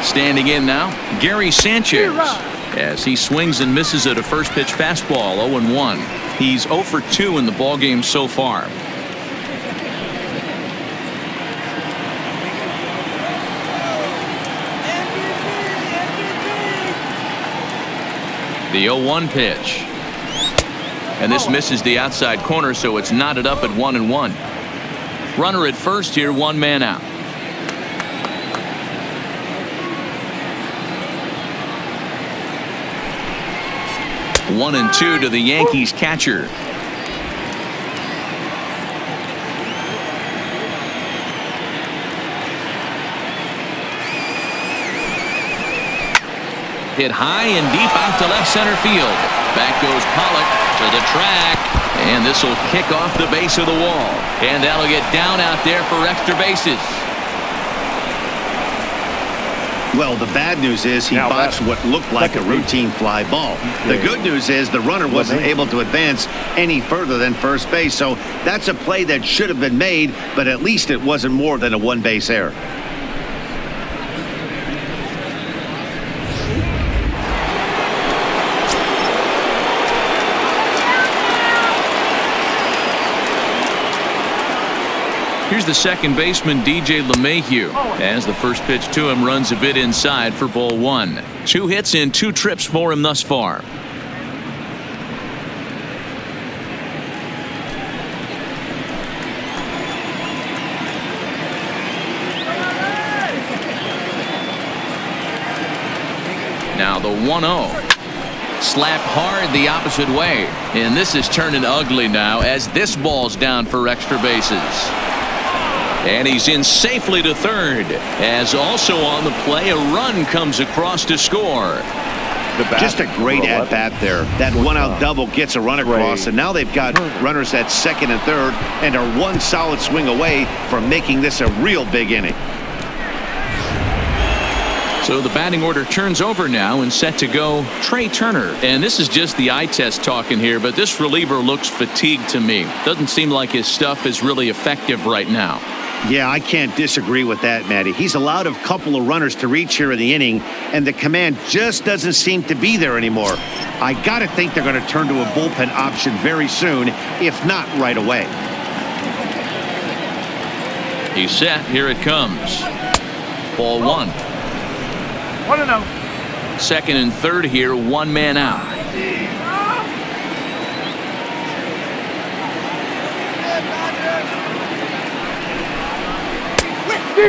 Standing in now, Gary Sanchez, as he swings and misses at a first pitch fastball, 0-1. He's 0 for 2 in the ballgame so far. The 0-1 pitch. And this misses the outside corner, so it's knotted up at 1-1. Runner at first here, one man out. One and 2 to the Yankees catcher. Hit high and deep out to left center field. Back goes Pollock to the track. And this will kick off the base of the wall. And that'll get down out there for extra bases. Well, the bad news is he botched what looked like a routine fly ball. The good news is the runner wasn't able to advance any further than first base. So that's a play that should have been made, but at least it wasn't more than a one-base error. Here's the second baseman, DJ Lemahieu, as the first pitch to him runs a bit inside for ball one. 2 hits in 2 trips for him thus far. Now the 1-0. Slap hard the opposite way. And this is turning ugly now as this ball's down for extra bases. And he's in safely to third, as also on the play a run comes across to score. Just a great at-bat there. That one-out double gets a run across, and now they've got runners at second and third and are one solid swing away from making this a real big inning. So the batting order turns over now and set to go Trey Turner. And this is just the eye test talking here, but this reliever looks fatigued to me. Doesn't seem like his stuff is really effective right now. Yeah, I can't disagree with that, Matty. He's allowed a couple of runners to reach here in the inning, and the command just doesn't seem to be there anymore. I got to think they're going to turn to a bullpen option very soon, if not right away. He's set. Here it comes. Ball one. 1-0. Second and third here, one man out.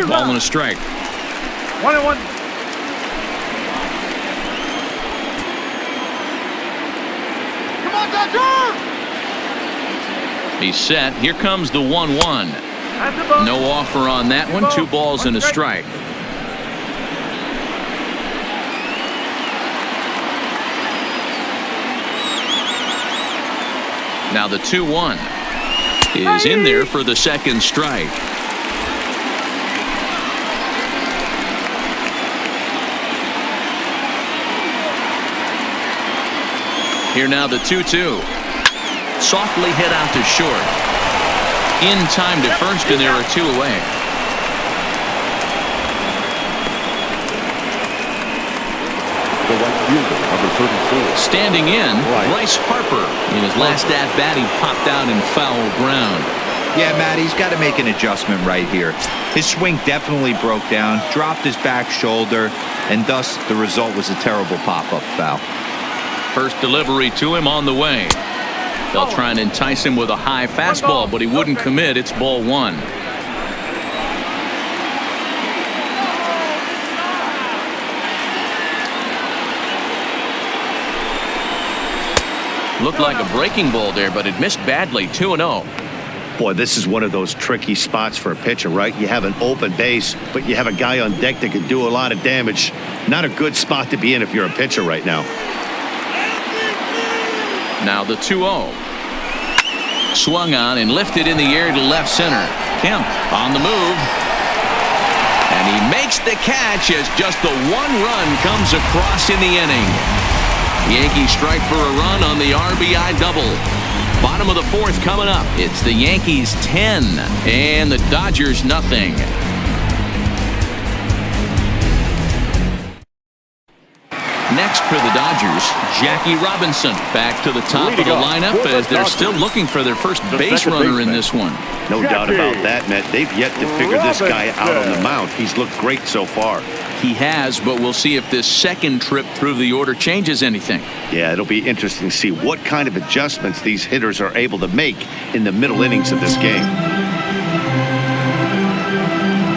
Ball and a strike. 1-1. Come on, Dodger! He's set. Here comes the 1-1. No offer on that one. 2 balls and a strike. Now the 2-1 is in there for the second strike. Here now the 2-2. Softly hit out to short. In time to first, and there are 2 away. The right fielder, number 34. Standing in, Bryce Harper. In his last at-bat, he popped out in foul ground. Yeah, Matt, he's got to make an adjustment right here. His swing definitely broke down, dropped his back shoulder, and thus the result was a terrible pop-up foul. First delivery to him on the way. They'll try and entice him with a high fastball, but he wouldn't commit. It's ball one. Looked like a breaking ball there, but it missed badly. 2-0. Boy, this is one of those tricky spots for a pitcher, right? You have an open base, but you have a guy on deck that can do a lot of damage. Not a good spot to be in if you're a pitcher right now. Now the 2-0. Swung on and lifted in the air to left center. Kemp on the move. And he makes the catch as just the 1 run comes across in the inning. Yankees strike for a run on the RBI double. Bottom of the 4th coming up. It's the Yankees 10 and the Dodgers nothing. Next for the Dodgers, Jackie Robinson back to the top of the lineup as they're still looking for their first base runner in this one. No doubt about that, Matt. They've yet to figure this guy out on the mound. He's looked great so far. He has, but we'll see if this second trip through the order changes anything. Yeah, it'll be interesting to see what kind of adjustments these hitters are able to make in the middle innings of this game.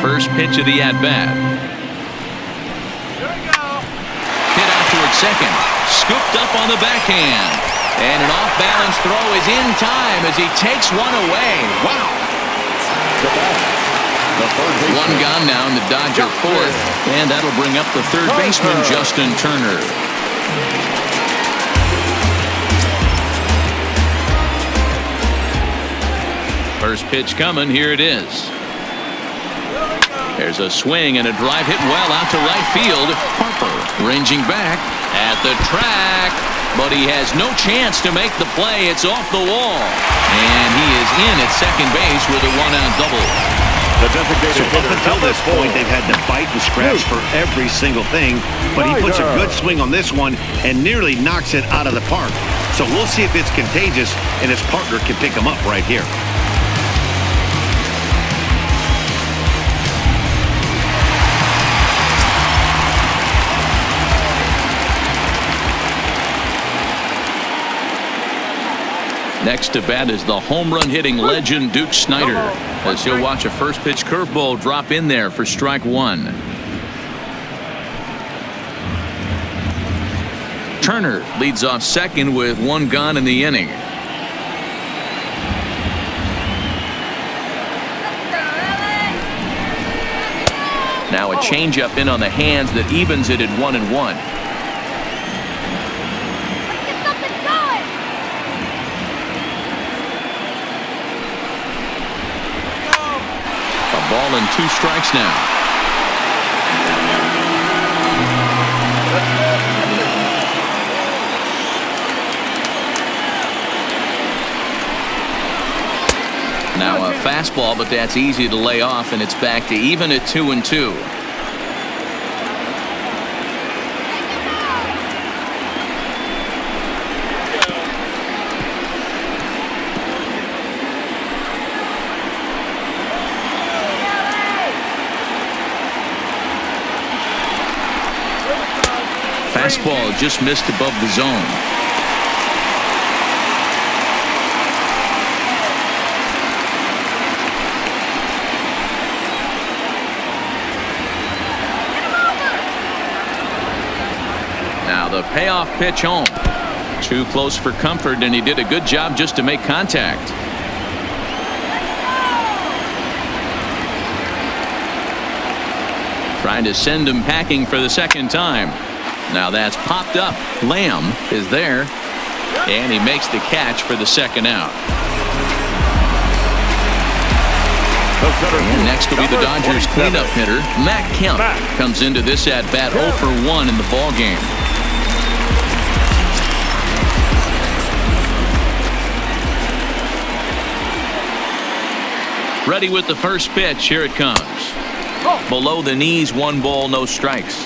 First pitch of the at-bat. Second, scooped up on the backhand, and an off-balance throw is in time as he takes one away. Wow. One gone now in the Dodger 4th, and that'll bring up the third baseman, Justin Turner. First pitch coming. Here it is. There's a swing and a drive hit well out to right field. Harper ranging back at the track, but he has no chance to make the play. It's off the wall, and he is in at second base with a one-out double. So up until this point, they've had to bite and scratch for every single thing, but he puts a good swing on this one and nearly knocks it out of the park. So we'll see if it's contagious and his partner can pick him up right here. Next to bat is the home run hitting legend Duke Snider, as he'll watch a first pitch curveball drop in there for strike one. Turner leads off second with one gone in the inning. Now a changeup in on the hands that evens it at 1-1. Ball and 2 strikes now. Now a fastball, but that's easy to lay off, and it's back to even at 2-2. Fastball just missed above the zone. Now the payoff pitch home. Too close for comfort, and he did a good job just to make contact. Trying to send him packing for the second time. Now that's popped up. Lamb is there, and he makes the catch for the second out. And next will be the Dodgers cleanup hitter, Matt Kemp, comes into this at bat 0 for 1 in the ball game. Ready with the first pitch. Here it comes. Below the knees, 1 ball, no strikes.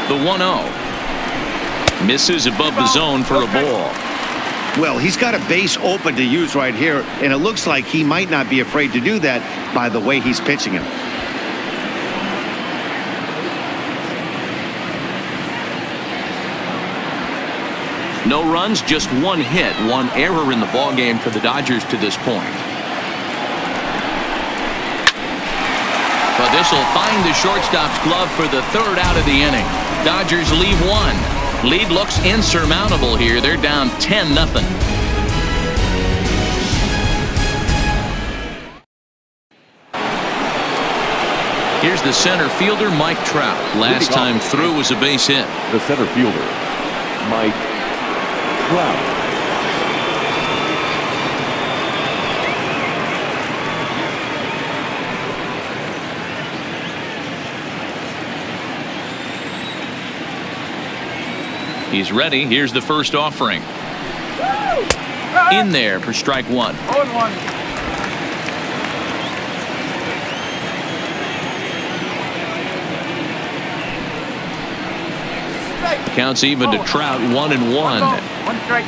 The 1-0 misses above the zone for a ball. Well, he's got a base open to use right here, and it looks like he might not be afraid to do that by the way he's pitching him. No runs, just 1 hit, 1 error in the ball game for the Dodgers to this point. But this will find the shortstop's glove for the 3rd out of the inning. Dodgers leave 1. Lead looks insurmountable here. They're down 10-0. Here's the center fielder, Mike Trout. Last time through was a base hit. The center fielder, Mike Trout. He's ready. Here's the first offering. In there for strike 1. 0-1. Counts even to Trout, 1-1. 1 strike.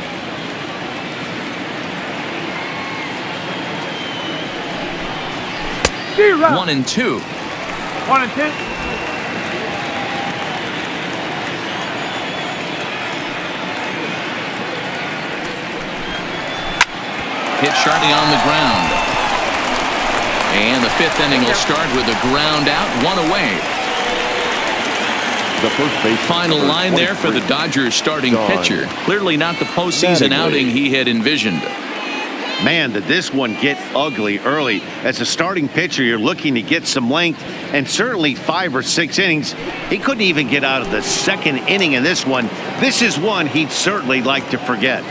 Zero. 1-2. 1-2. Hit sharply on the ground. And the 5th inning will start with a ground out, 1 away. The first base final line there for the Dodgers starting pitcher. Clearly not the postseason outing he had envisioned. Man, did this one get ugly early. As a starting pitcher, you're looking to get some length, and certainly 5 or 6 innings. He couldn't even get out of the second inning in this one. This is one he'd certainly like to forget.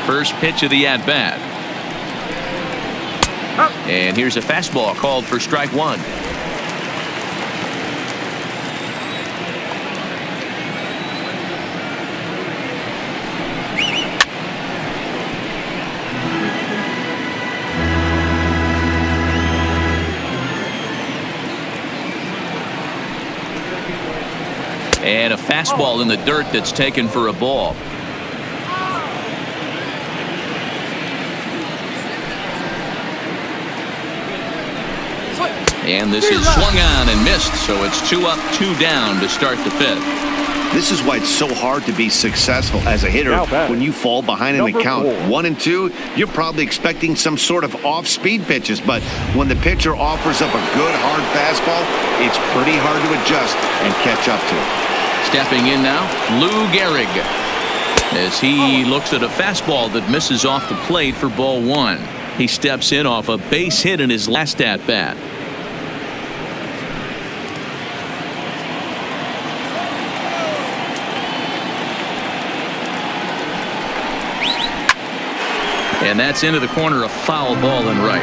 First pitch of the at-bat. And here's a fastball called for strike one. And a fastball in the dirt that's taken for a ball. And this is swung on and missed, so it's 2 up, 2 down to start the 5th. This is why it's so hard to be successful as a hitter when you fall behind in the count. 1 and 2, you're probably expecting some sort of off-speed pitches, but when the pitcher offers up a good hard fastball, it's pretty hard to adjust and catch up to. Stepping in now, Lou Gehrig, as he looks at a fastball that misses off the plate for ball 1. He steps in off a base hit in his last at-bat. And that's into the corner, a foul ball and right.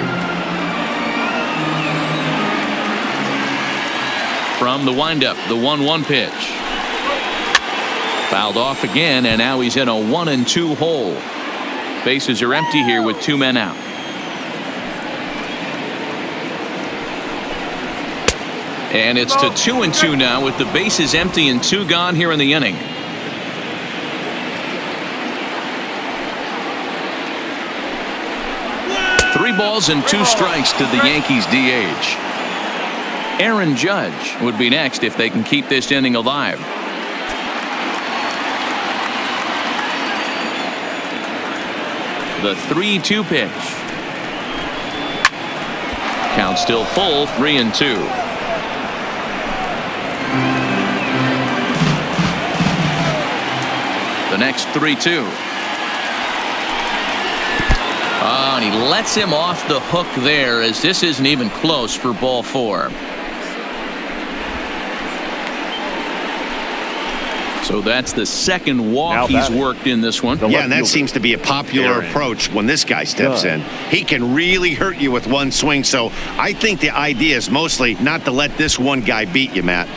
From the windup, the 1-1 pitch. Fouled off again, and now he's in a 1-2 hole. Bases are empty here with 2 men out. And it's to 2-2 now with the bases empty and 2 gone here in the inning. Three balls and 2 strikes to the Yankees DH. Aaron Judge would be next if they can keep this inning alive. The 3-2 pitch. Count still full, 3-2. The next 3-2. Oh, and he lets him off the hook there, as this isn't even close for ball 4. So that's the second walk he's worked in this one. Yeah, and that seems to be a popular approach when this guy steps in. He can really hurt you with one swing, so I think the idea is mostly not to let this one guy beat you, Matt.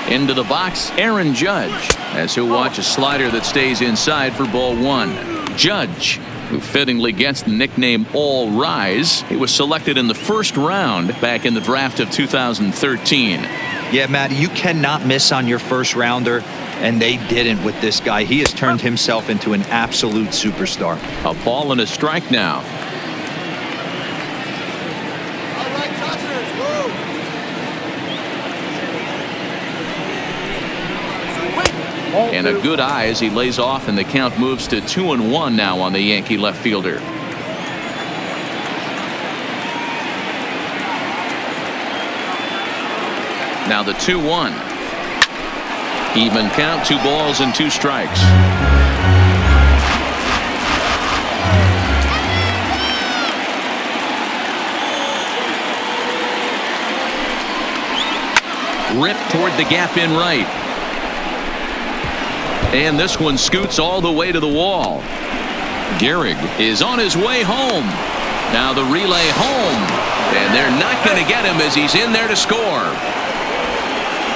Into the box, Aaron Judge, as he'll watch a slider that stays inside for ball 1. Judge, who fittingly gets the nickname All Rise. He was selected in the first round back in the draft of 2013. Yeah, Matt, you cannot miss on your first rounder, and they didn't with this guy. He has turned himself into an absolute superstar. A ball and a strike now. And a good eye as he lays off, and the count moves to 2-1 now on the Yankee left fielder. Now the 2-1. Even count, 2 balls and 2 strikes. Ripped toward the gap in right. And this one scoots all the way to the wall. Gehrig is on his way home. Now the relay home. And they're not going to get him as he's in there to score.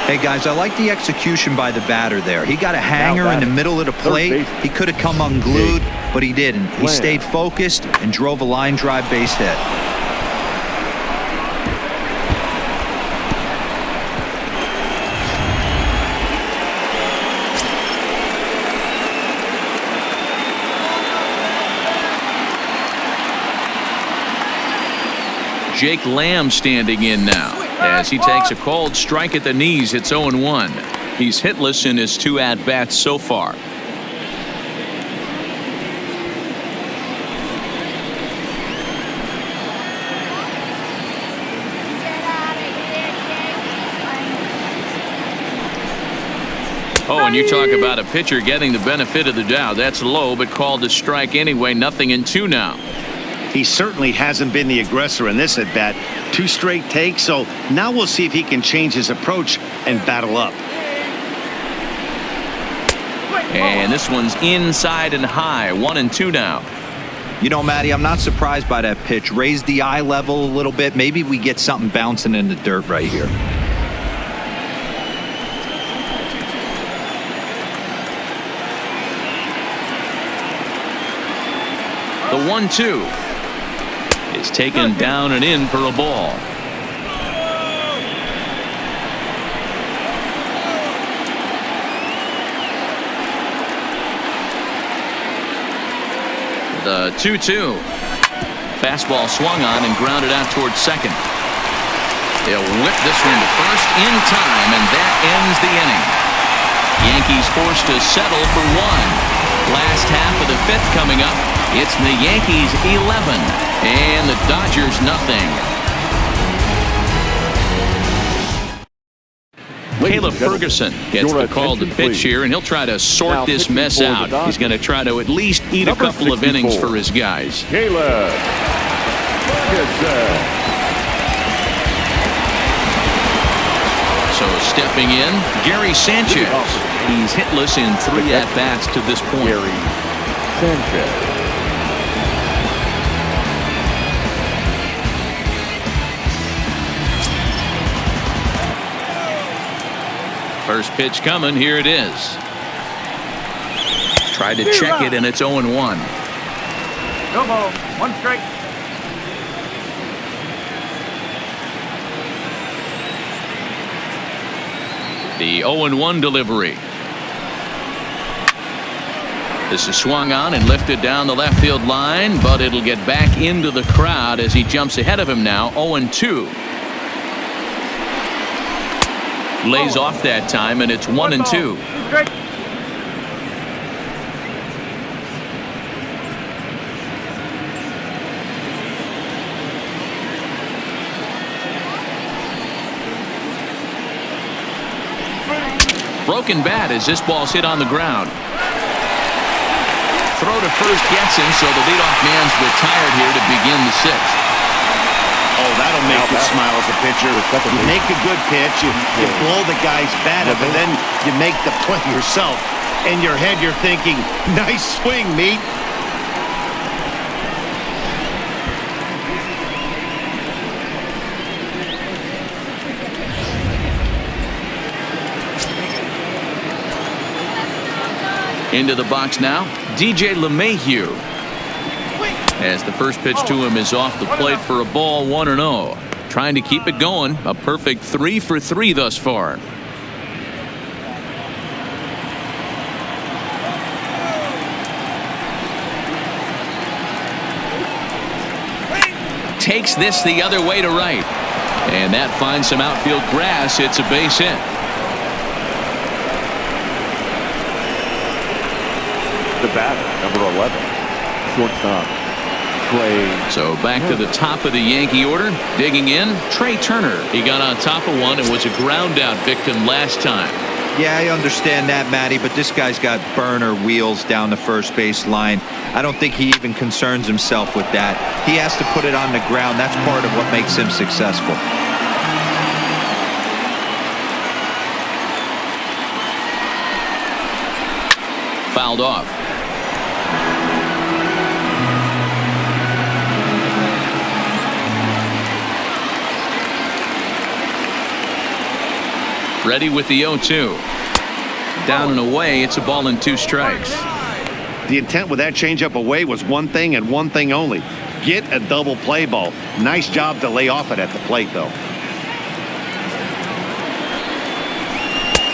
Hey, guys, I like the execution by the batter there. He got a hanger in the middle of the plate. He could have come unglued, but he didn't. He stayed focused and drove a line drive base hit. Jake Lamb standing in now. As he takes a cold strike at the knees, it's 0-1. He's hitless in his 2 at-bats so far. Oh, and you talk about a pitcher getting the benefit of the doubt. That's low, but called a strike anyway. 0-2 now. He certainly hasn't been the aggressor in this at bat. 2 straight takes, so now we'll see if he can change his approach and battle up. And this one's inside and high. 1-2 now. You know, Matty, I'm not surprised by that pitch. Raise the eye level a little bit. Maybe we get something bouncing in the dirt right here. The 1-2 is taken down and in for a ball. The 2-2. Fastball swung on and grounded out towards second. They'll whip this one to first in time, and that ends the inning. Yankees forced to settle for 1. Last half of the 5th coming up. It's the Yankees 11 and the Dodgers nothing. Caleb Ferguson gets the call to pitch here, and he'll try to sort this mess out. He's going to try to at least eat a couple of innings for his guys. Caleb Ferguson. So stepping in, Gary Sanchez. He's hitless in 3 at-bats to this point. Gary Sanchez. First pitch coming. Here it is. Tried to check it, and it's 0-1. No ball. 1 strike. The 0-1 delivery. This is swung on and lifted down the left field line, but it'll get back into the crowd as he jumps ahead of him now. 0-2. Lays off that time, and it's 1-2. Broken bat as this ball's hit on the ground. Throw to first gets him, so the leadoff man's retired here to begin the 6th. Oh, that'll make you smile as a pitcher. You make a good pitch, you blow the guy's bat up, and then you make the play yourself. In your head, you're thinking, nice swing, meat. Into the box now, DJ Lemahieu. As the first pitch to him is off the plate for a ball. 1-0. Trying to keep it going. A perfect 3 for 3 thus far. Takes this the other way to right. And that finds some outfield grass. It's a base hit. The batter, number 11, shortstop, Trey. So back to the top of the Yankee order. Digging in, Trey Turner. He got on top of one and was a ground out victim last time. Yeah, I understand that, Matty, but this guy's got burner wheels down the first base line. I don't think he even concerns himself with that. He has to put it on the ground. That's part of what makes him successful. Fouled off. Ready with the 0-2. Down and away. It's a ball and 2 strikes. The intent with that changeup away was one thing and one thing only. Get a double play ball. Nice job to lay off it at the plate, though.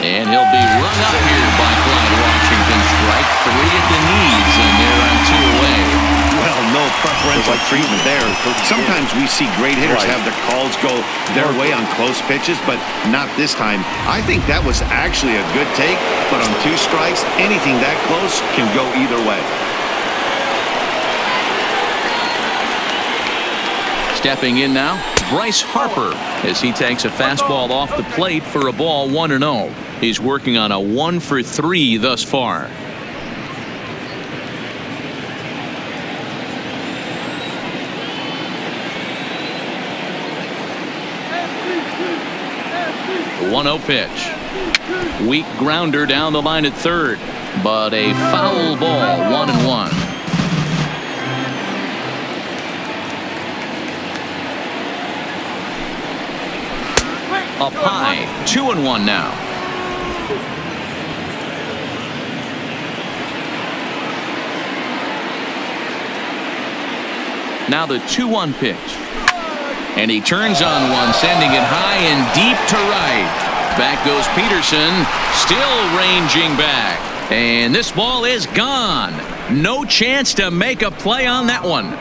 And he'll be run up here by Clyde Washington. Strike 3 at the knees, and they're on 2 away. Well, no preferential treatment there. Sometimes we see great hitters have their calls go their way on close pitches, but not this time. I think that was actually a good take, but on 2 strikes, anything that close can go either way. Stepping in now, Bryce Harper, as he takes a fastball off the plate for a ball 1-0. He's working on a 1 for 3 thus far. The 1-0 pitch. Weak grounder down the line at third, but a foul ball, 1-1. Up high, 2-1 now. Now the 2-1 pitch. And he turns on one, sending it high and deep to right. Back goes Peterson, still ranging back. And this ball is gone. No chance to make a play on that one.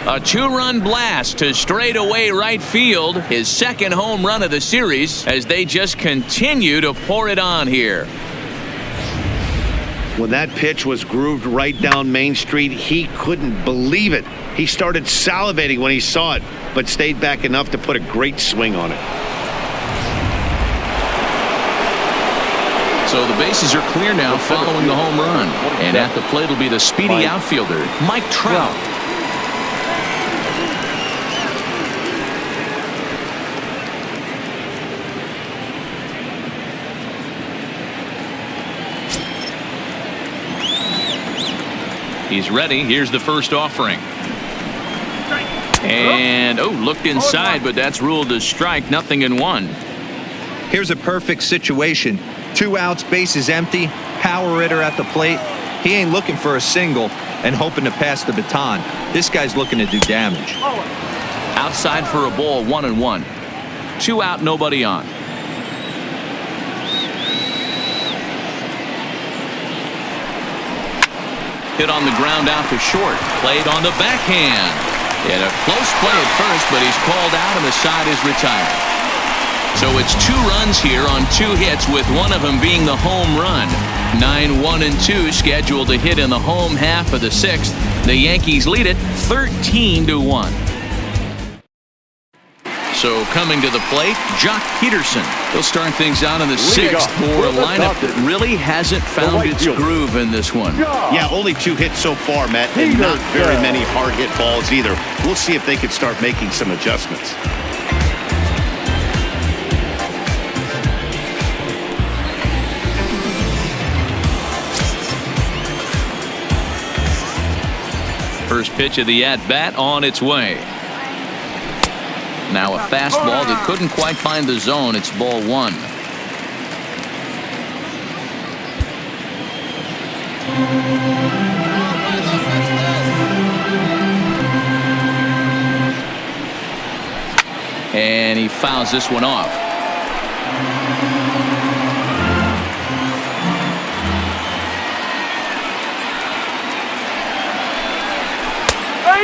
A 2-run blast to straightaway right field. His second home run of the series as they just continue to pour it on here. When that pitch was grooved right down Main Street, he couldn't believe it. He started salivating when he saw it, but stayed back enough to put a great swing on it. So the bases are clear now following the home run. And at the plate will be the speedy outfielder, Mike Trout. He's ready. Here's the first offering. And, looked inside, but that's ruled a strike. 0-1. Here's a perfect situation. 2 outs, bases empty, power hitter at the plate. He ain't looking for a single and hoping to pass the baton. This guy's looking to do damage. Outside for a ball, 1-1. 2 out, nobody on. Hit on the ground out to short. Played on the backhand. And a close play at first, but he's called out and the side is retired. So it's 2 runs here on 2 hits, with one of them being the home run. 9-1-2 scheduled to hit in the home half of the 6th. The Yankees lead it 13-1. So coming to the plate, Jock Peterson. He'll start things out in the 6th for a lineup that really hasn't found its groove in this one. Yeah, only 2 hits so far, Matt, and not very many hard hit balls either. We'll see if they can start making some adjustments. First pitch of the at-bat on its way. Now a fastball that couldn't quite find the zone. It's ball 1. And he fouls this one off.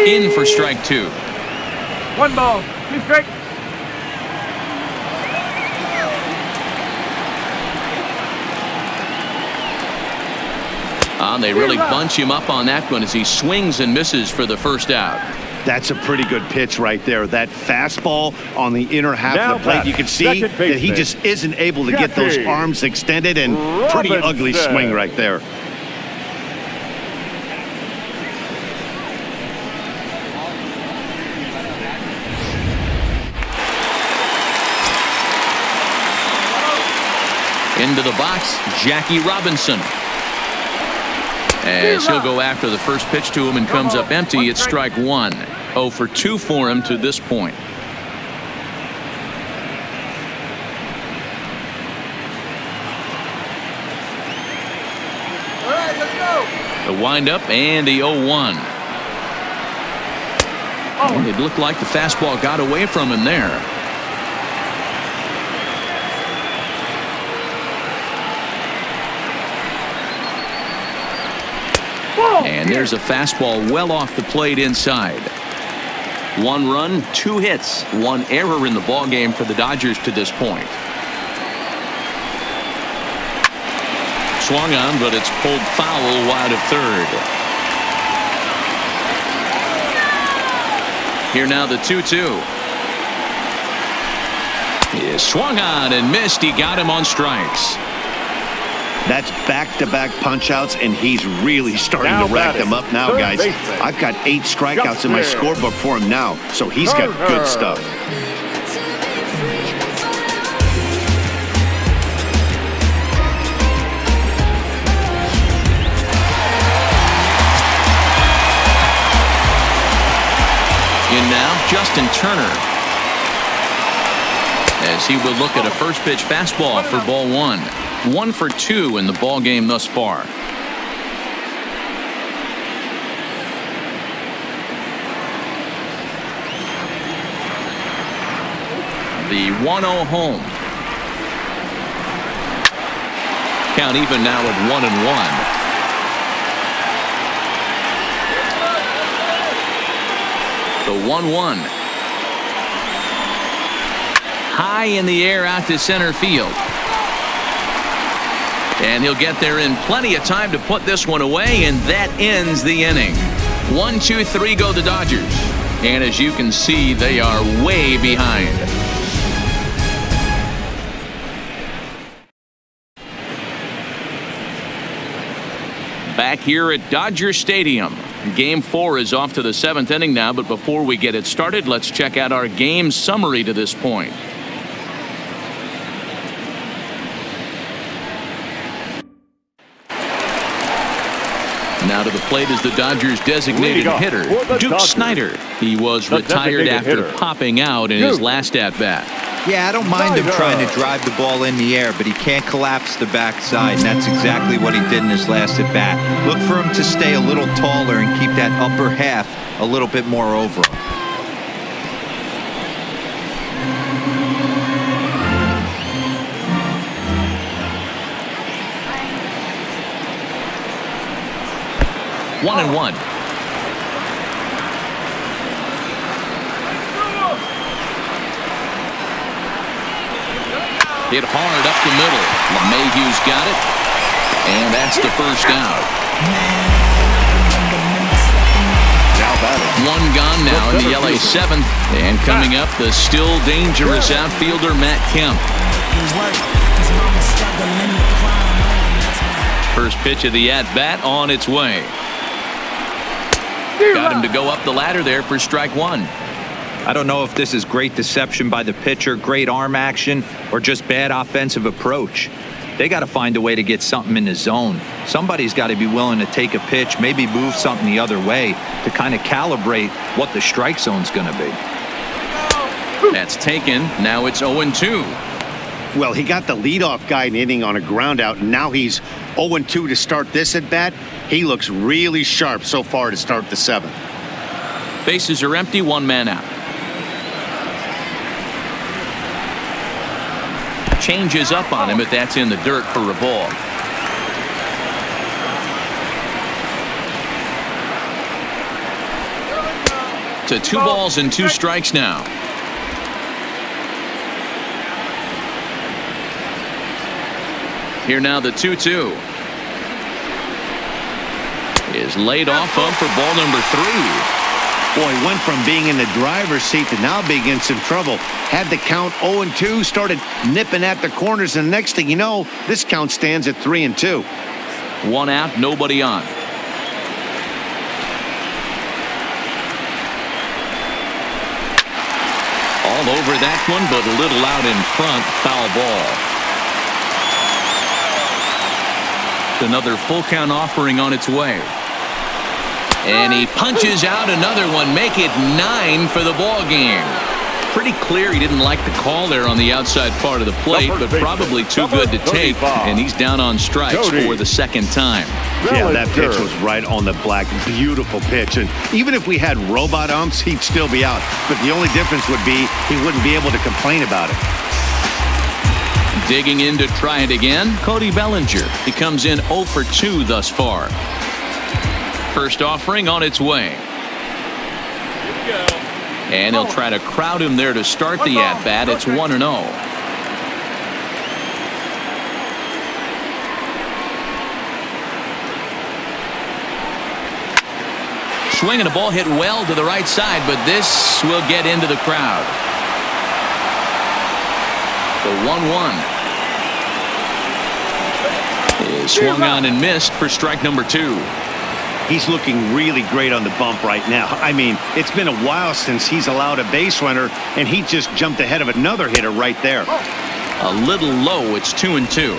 In for strike 2. 1 ball, 2 strikes. They really bunch him up on that one as he swings and misses for the first out. That's a pretty good pitch right there. That fastball on the inner half of the plate. You can see that he just isn't able to get those arms extended, and pretty ugly swing right there. Into the box, Jackie Robinson. As he'll go after the first pitch to him and comes up empty. It's strike 1. 0 for 2 for him to this point. All right, let's go. The windup and the 0-1. It looked like the fastball got away from him there. And there's a fastball well off the plate inside. 1 run, 2 hits, 1 error in the ballgame for the Dodgers to this point. Swung on, but it's pulled foul wide of third. Here now the 2-2. He is swung on and missed. He got him on strikes. That's back-to-back punch-outs, and he's really starting to rack them up now, guys. I've got 8 strikeouts in my scorebook for him now, so he's got good stuff. In now, Justin Turner, as he will look at a first pitch fastball for ball 1. 1 for 2 in the ball game thus far. The 1-0 home. Count even now at 1-1. The 1-1. High in the air out to center field. And he'll get there in plenty of time to put this one away, and that ends the inning. 1, 2, 3 go the Dodgers. And as you can see, they are way behind. Back here at Dodger Stadium. Game 4 is off to the 7th inning now, but before we get it started, let's check out our game summary to this point. Now to the plate is the Dodgers' designated hitter, Duke Snider. He was retired after popping out in his last at-bat. Yeah, I don't mind him trying to drive the ball in the air, but he can't collapse the backside, and that's exactly what he did in his last at-bat. Look for him to stay a little taller and keep that upper half a little bit more over him. One and one. Hit hard up the middle. Lemahieu's got it. And that's the first out. One gone now in the LA 7th. And coming up, the still dangerous outfielder Matt Kemp. First pitch of the at-bat on its way. Got him to go up the ladder there for strike 1. I don't know if this is great deception by the pitcher, great arm action, or just bad offensive approach. They got to find a way to get something in the zone. Somebody's got to be willing to take a pitch, maybe move something the other way to kind of calibrate what the strike zone's going to be. That's taken. Now it's 0-2. Well, he got the leadoff guy in the inning on a ground out, and now he's 0-2 to start this at bat. He looks really sharp so far to start the 7th. Bases are empty, 1 man out. Changes up on him, but that's in the dirt for a ball. To 2 balls and 2 strikes now. Here now the 2-2 is laid off up for ball number 3. Boy, he went from being in the driver's seat to now being in some trouble. Had the count 0-2, started nipping at the corners, and the next thing you know, this count stands at 3-2. 1 out, nobody on. All over that one, but a little out in front, foul ball. Another full count offering on its way. And he punches out another one, make it 9 for the ball game. Pretty clear he didn't like the call there on the outside part of the plate, but probably too good to take, and he's down on strikes for the 2nd time. Yeah, that pitch was right on the black. Beautiful pitch, and even if we had robot umps, he'd still be out. But the only difference would be he wouldn't be able to complain about it. Digging in to try it again, Cody Bellinger. He comes in 0 for 2 thus far. First offering on its way. And he'll try to crowd him there to start the at-bat. It's 1-0. Swing and a ball hit well to the right side, but this will get into the crowd. The 1-1 is swung on and missed for strike number 2. He's looking really great on the bump right now. I mean, it's been a while since he's allowed a base runner, and he just jumped ahead of another hitter right there. A little low. It's 2-2.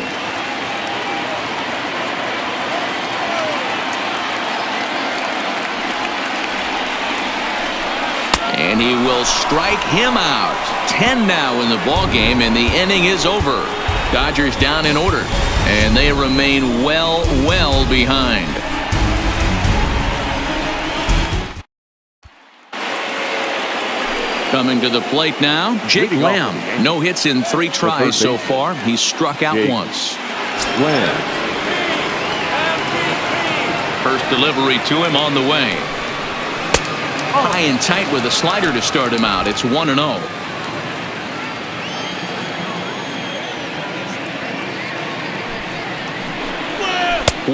And he will strike him out. 10 now in the ball game, and the inning is over. Dodgers down in order, and they remain well behind. Coming to the plate now, Jake Lamb. No hits in 3 tries so far. He's struck out once. First delivery to him on the way. High and tight with a slider to start him out. It's 1-0.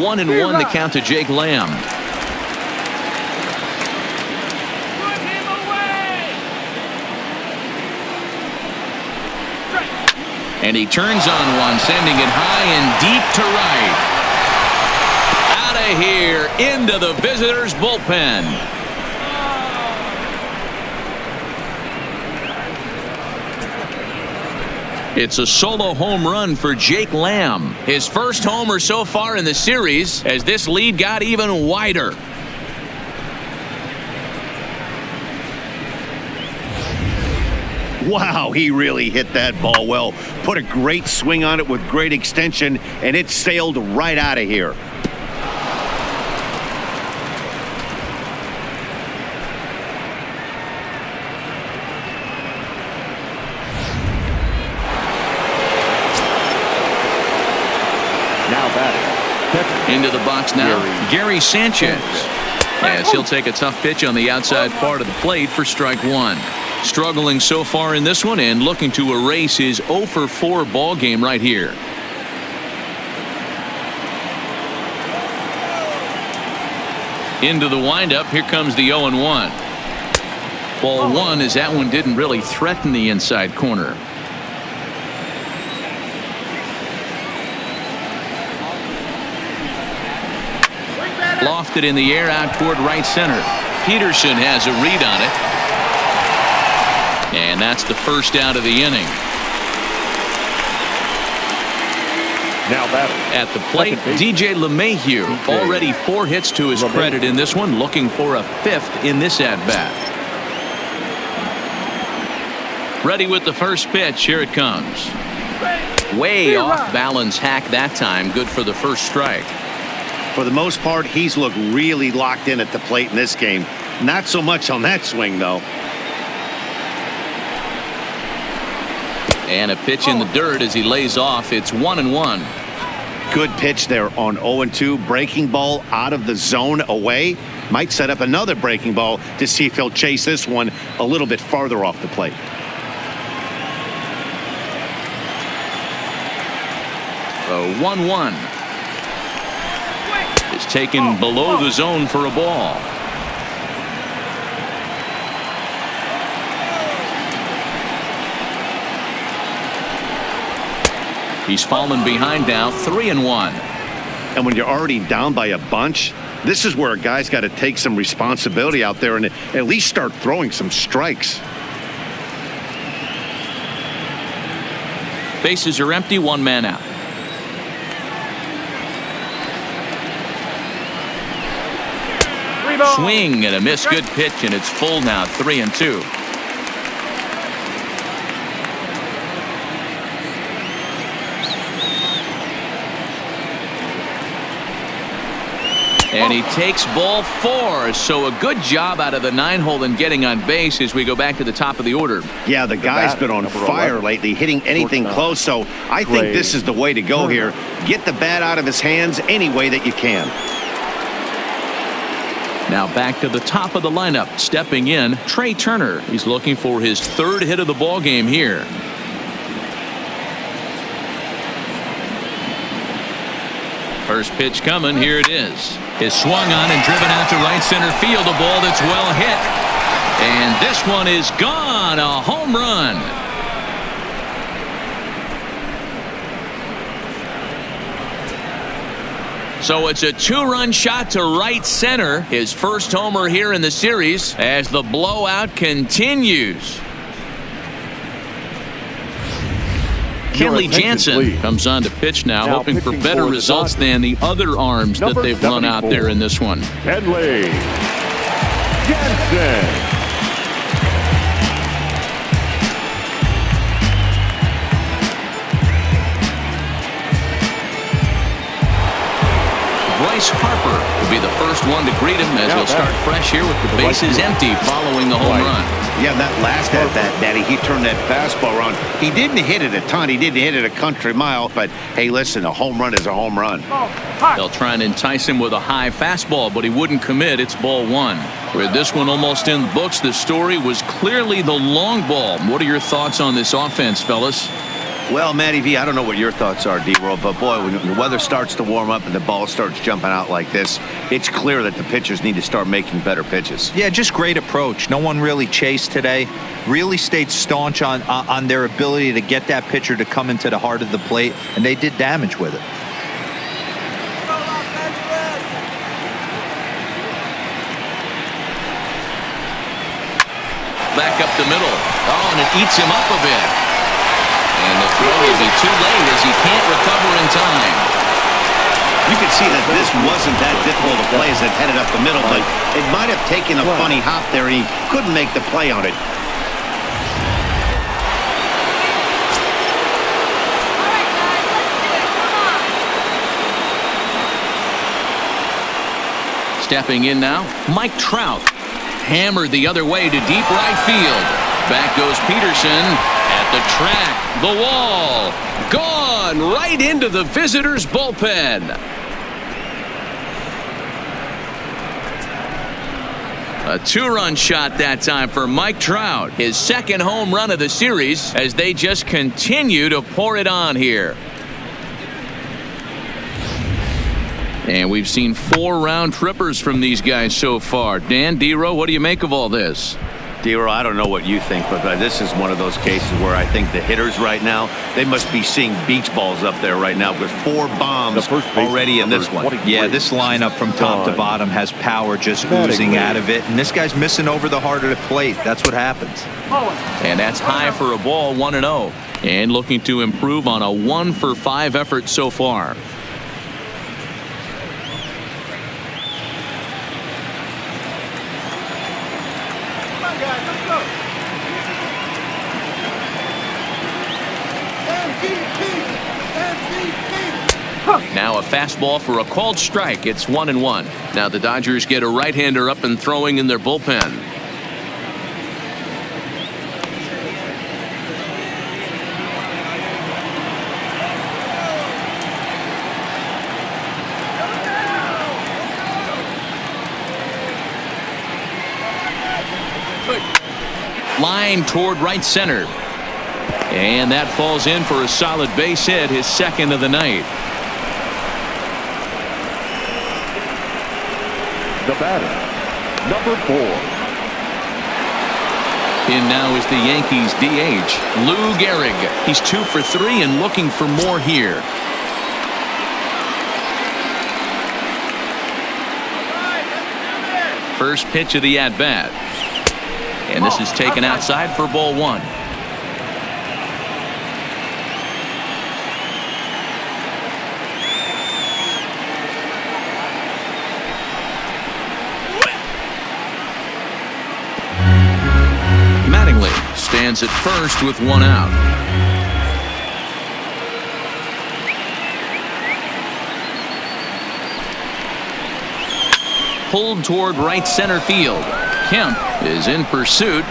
One and one the count to Jake Lamb. And he turns on one, sending it high and deep to right. Out of here, into the visitors' bullpen. It's a solo home run for Jake Lamb. His first homer so far in the series, as this lead got even wider. Wow, he really hit that ball well. Put a great swing on it with great extension, and it sailed right out of here. Into the box now, Gary Sanchez. As he'll take a tough pitch on the outside part of the plate for strike 1. Struggling so far in this one and looking to erase his 0-for-4 ball game right here. Into the windup. Here comes the 0-1. Ball 1 as that one didn't really threaten the inside corner. Lofted in the air out toward right center. Peterson has a read on it. And that's the first out of the inning. Now batting at the plate, DJ Lemahieu. Already 4 hits to his credit in this one, looking for a 5th in this at-bat. Ready with the first pitch. Here it comes. Way off balance hack that time. Good for the first strike. For the most part, he's looked really locked in at the plate in this game. Not so much on that swing, though. And a pitch in the dirt as he lays off. It's 1-1. Good pitch there on 0-2. Breaking ball out of the zone away. Might set up another breaking ball to see if he'll chase this one a little bit farther off the plate. The 1-1 is taken below the zone for a ball. He's fallen behind now, 3-1. And when you're already down by a bunch, this is where a guy's got to take some responsibility out there and at least start throwing some strikes. Bases are empty, 1 man out. Swing and a miss. Good pitch, and it's full now, 3-2. And he takes ball 4. So a good job out of the 9-hole in getting on base as we go back to the top of the order. Yeah, the guy's been on fire lately, hitting anything close. So I think this is the way to go here. Get the bat out of his hands any way that you can. Now back to the top of the lineup. Stepping in, Trey Turner. He's looking for his 3rd hit of the ball game here. First pitch coming. Here it is. Is swung on and driven out to right center field. A ball that's well hit. And this one is gone. A home run. So it's a 2-run shot to right center. His first homer here in the series as the blowout continues. Kenley Jansen comes on to pitch now hoping for better results than the other arms that they've run out there in this one. Kenley Jansen. Bryce Harper will be the first one to greet him as he'll start fresh here with the bases empty following the home run. Yeah, that last at bat, Daddy, he turned that fastball around. He didn't hit it a ton. He didn't hit it a country mile. But, hey, listen, a home run is a home run. They'll try and entice him with a high fastball, but he wouldn't commit. It's ball 1. With this one almost in the books, the story was clearly the long ball. What are your thoughts on this offense, fellas? Well, Matty V, I don't know what your thoughts are, D-Roll, but boy, when the weather starts to warm up and the ball starts jumping out like this, it's clear that the pitchers need to start making better pitches. Yeah, just great approach. No one really chased today. Really stayed staunch on their ability to get that pitcher to come into the heart of the plate, and they did damage with it. Back up the middle. Oh, and it eats him up a bit. And the throw will be too late as he can't recover in time. You can see that this wasn't that difficult a play as it headed up the middle, but it might have taken a funny hop there, and he couldn't make the play on it. Stepping in now, Mike Trout. Hammered the other way to deep right field. Back goes Peterson at the track. The wall. Gone right into the visitors' bullpen. A 2-run shot that time for Mike Trout. His 2nd home run of the series as they just continue to pour it on here. And we've seen 4 round trippers from these guys so far. Dan, D-Row, what do you make of all this? D-Row, I don't know what you think, but this is one of those cases where I think the hitters right now, they must be seeing beach balls up there right now with 4 bombs already in this one. Yeah, this lineup from top to bottom has power just oozing out of it, and this guy's missing over the heart of the plate. That's what happens. And that's high for a ball, 1-0. And looking to improve on a 1-for-5 effort so far. Now a fastball for a called strike. It's 1-1. Now the Dodgers get a right-hander up and throwing in their bullpen. Line toward right center. And that falls in for a solid base hit, his 2nd of the night. The batter, number 4. In now is the Yankees DH, Lou Gehrig. He's 2 for 3 and looking for more here. First pitch of the at-bat. And this is taken outside for ball 1. Stands at first with 1 out. Pulled toward right center field. Kemp is in pursuit.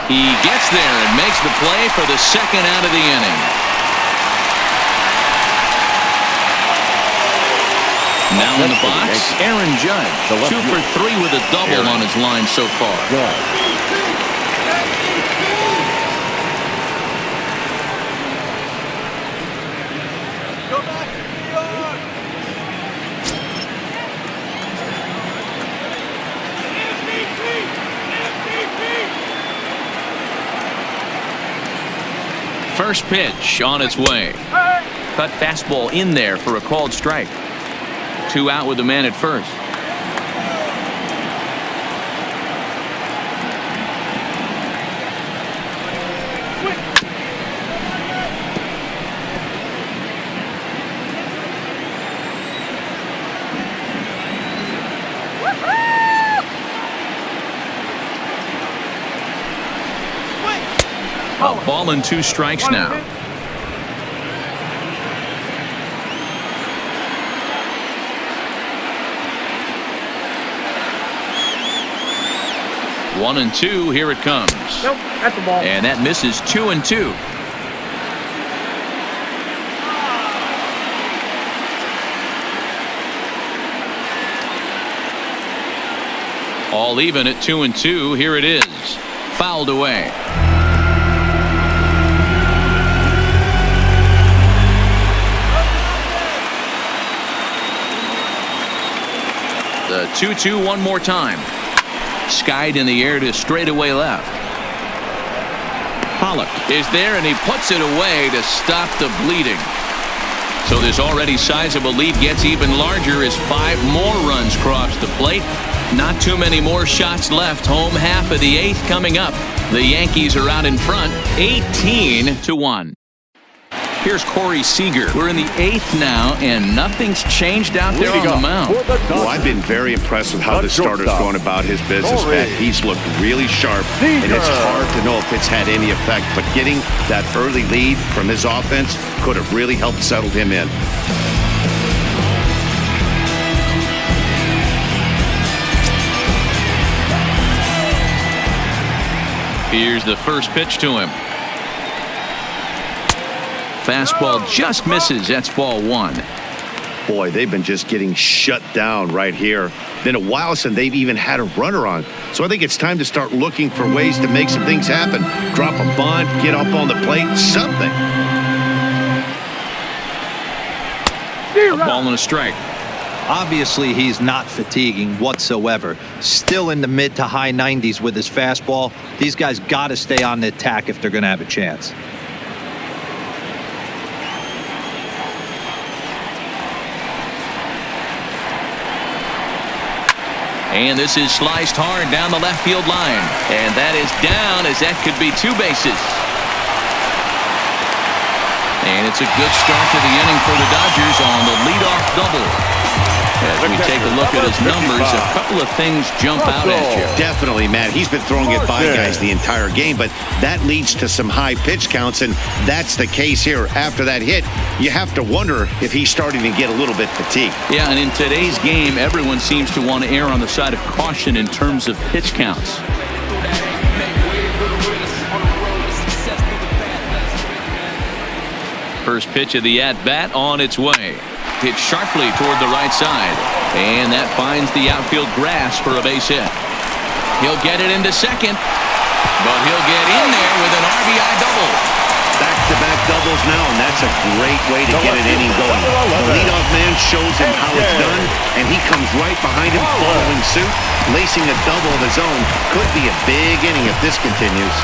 He gets there and makes the play for the 2nd out of the inning. Now in the box, Aaron Judge. 2 for 3 with a double on his line so far. First pitch on its way. Cut fastball in there for a called strike. 2 out with the man at first. A ball and 2 strikes now. One and 2. Here it comes. Nope, that's the ball. And that misses. 2 and 2. All even at 2 and 2. Here it is. Fouled away. The 2-2 one more time. Skied in the air to straightaway left. Pollock is there and he puts it away to stop the bleeding. So this already sizable lead gets even larger as 5 more runs cross the plate. Not too many more shots left. Home half of the 8th coming up. The Yankees are out in front 18-1. Here's Corey Seager. We're in the 8th now, and nothing's changed out there on the mound. Well, I've been very impressed with how the starter's going about his business. Pat, he's looked really sharp, and it's hard to know if it's had any effect. But getting that early lead from his offense could have really helped settle him in. Here's the first pitch to him. Fastball just misses. That's ball 1. Boy, they've been just getting shut down right here. Been a while since they've even had a runner on. So I think it's time to start looking for ways to make some things happen. Drop a bunt, get up on the plate, something. A ball and a strike. Obviously, he's not fatiguing whatsoever. Still in the mid to high 90s with his fastball. These guys got to stay on the attack if they're going to have a chance. And this is sliced hard down the left field line. And that is down as that could be 2 bases. And it's a good start to the inning for the Dodgers on the leadoff double. As we take a look at his numbers, a couple of things jump out at you. Definitely, Matt. He's been throwing it by guys the entire game, but that leads to some high pitch counts, and that's the case here. After that hit, you have to wonder if he's starting to get a little bit fatigued. Yeah, and in today's game, everyone seems to want to err on the side of caution in terms of pitch counts. First pitch of the at-bat on its way. Hit sharply toward the right side. And that finds the outfield grass for a base hit. He'll get it into second. But he'll get in there with an RBI double. Back-to-back doubles now, and that's a great way to get an inning going. The leadoff man shows him how it's done, and he comes right behind him following suit. Lacing a double of his own could be a big inning if this continues.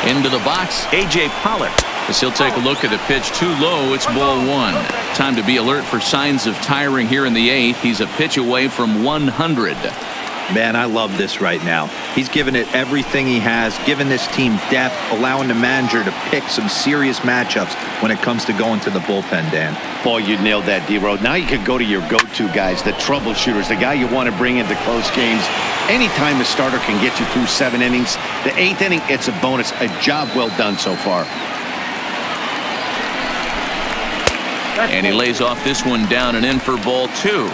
Into the box, A.J. Pollock. As he'll take a look at the pitch too low, it's ball 1. Time to be alert for signs of tiring here in the 8th. He's a pitch away from 100. Man, I love this right now. He's given it everything he has, given this team depth, allowing the manager to pick some serious matchups when it comes to going to the bullpen, Dan. Boy, you nailed that, D-Road. Now you could go to your go-to guys, the troubleshooters, the guy you want to bring into close games. Anytime a starter can get you through 7 innings, the 8th inning, it's a bonus. A job well done so far. And he lays off this one down and in for ball 2.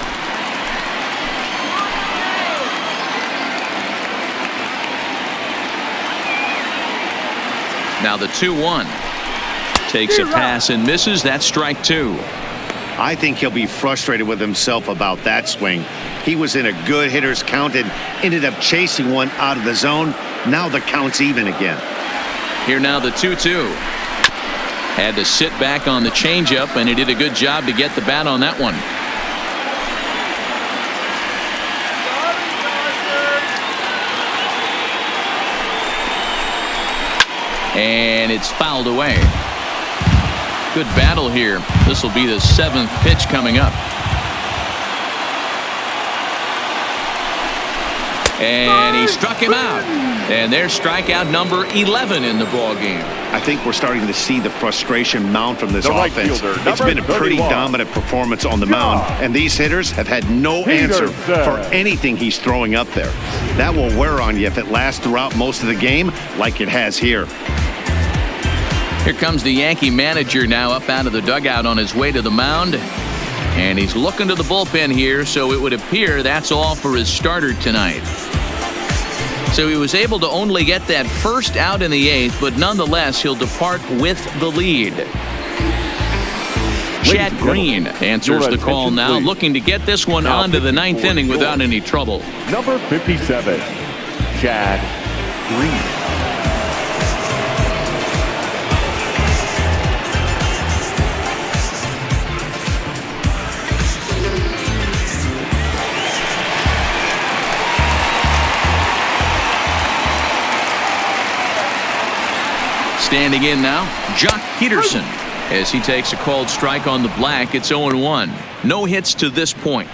Now the 2-1. Takes a pass and misses. That's strike 2. I think he'll be frustrated with himself about that swing. He was in a good hitter's count and ended up chasing one out of the zone. Now the count's even again. Here now the 2-2. Had to sit back on the changeup, and he did a good job to get the bat on that one. And it's fouled away. Good battle here. This will be the 7th pitch coming up. And he struck him out. And there's strikeout number 11 in the ball game. I think we're starting to see the frustration mount from this offense. It's been a pretty dominant performance on the mound, and these hitters have had no answer for anything he's throwing up there. That will wear on you if it lasts throughout most of the game like it has here. Here comes the Yankee manager now up out of the dugout on his way to the mound. And he's looking to the bullpen here, so it would appear that's all for his starter tonight. So he was able to only get that first out in the 8th, but nonetheless, he'll depart with the lead. Chad Green answers the call now, looking to get this one onto the 9th inning without any trouble. Number 57, Chad Green. Standing in now, Jock Peterson, as he takes a called strike on the black. It's 0-1. No hits to this point.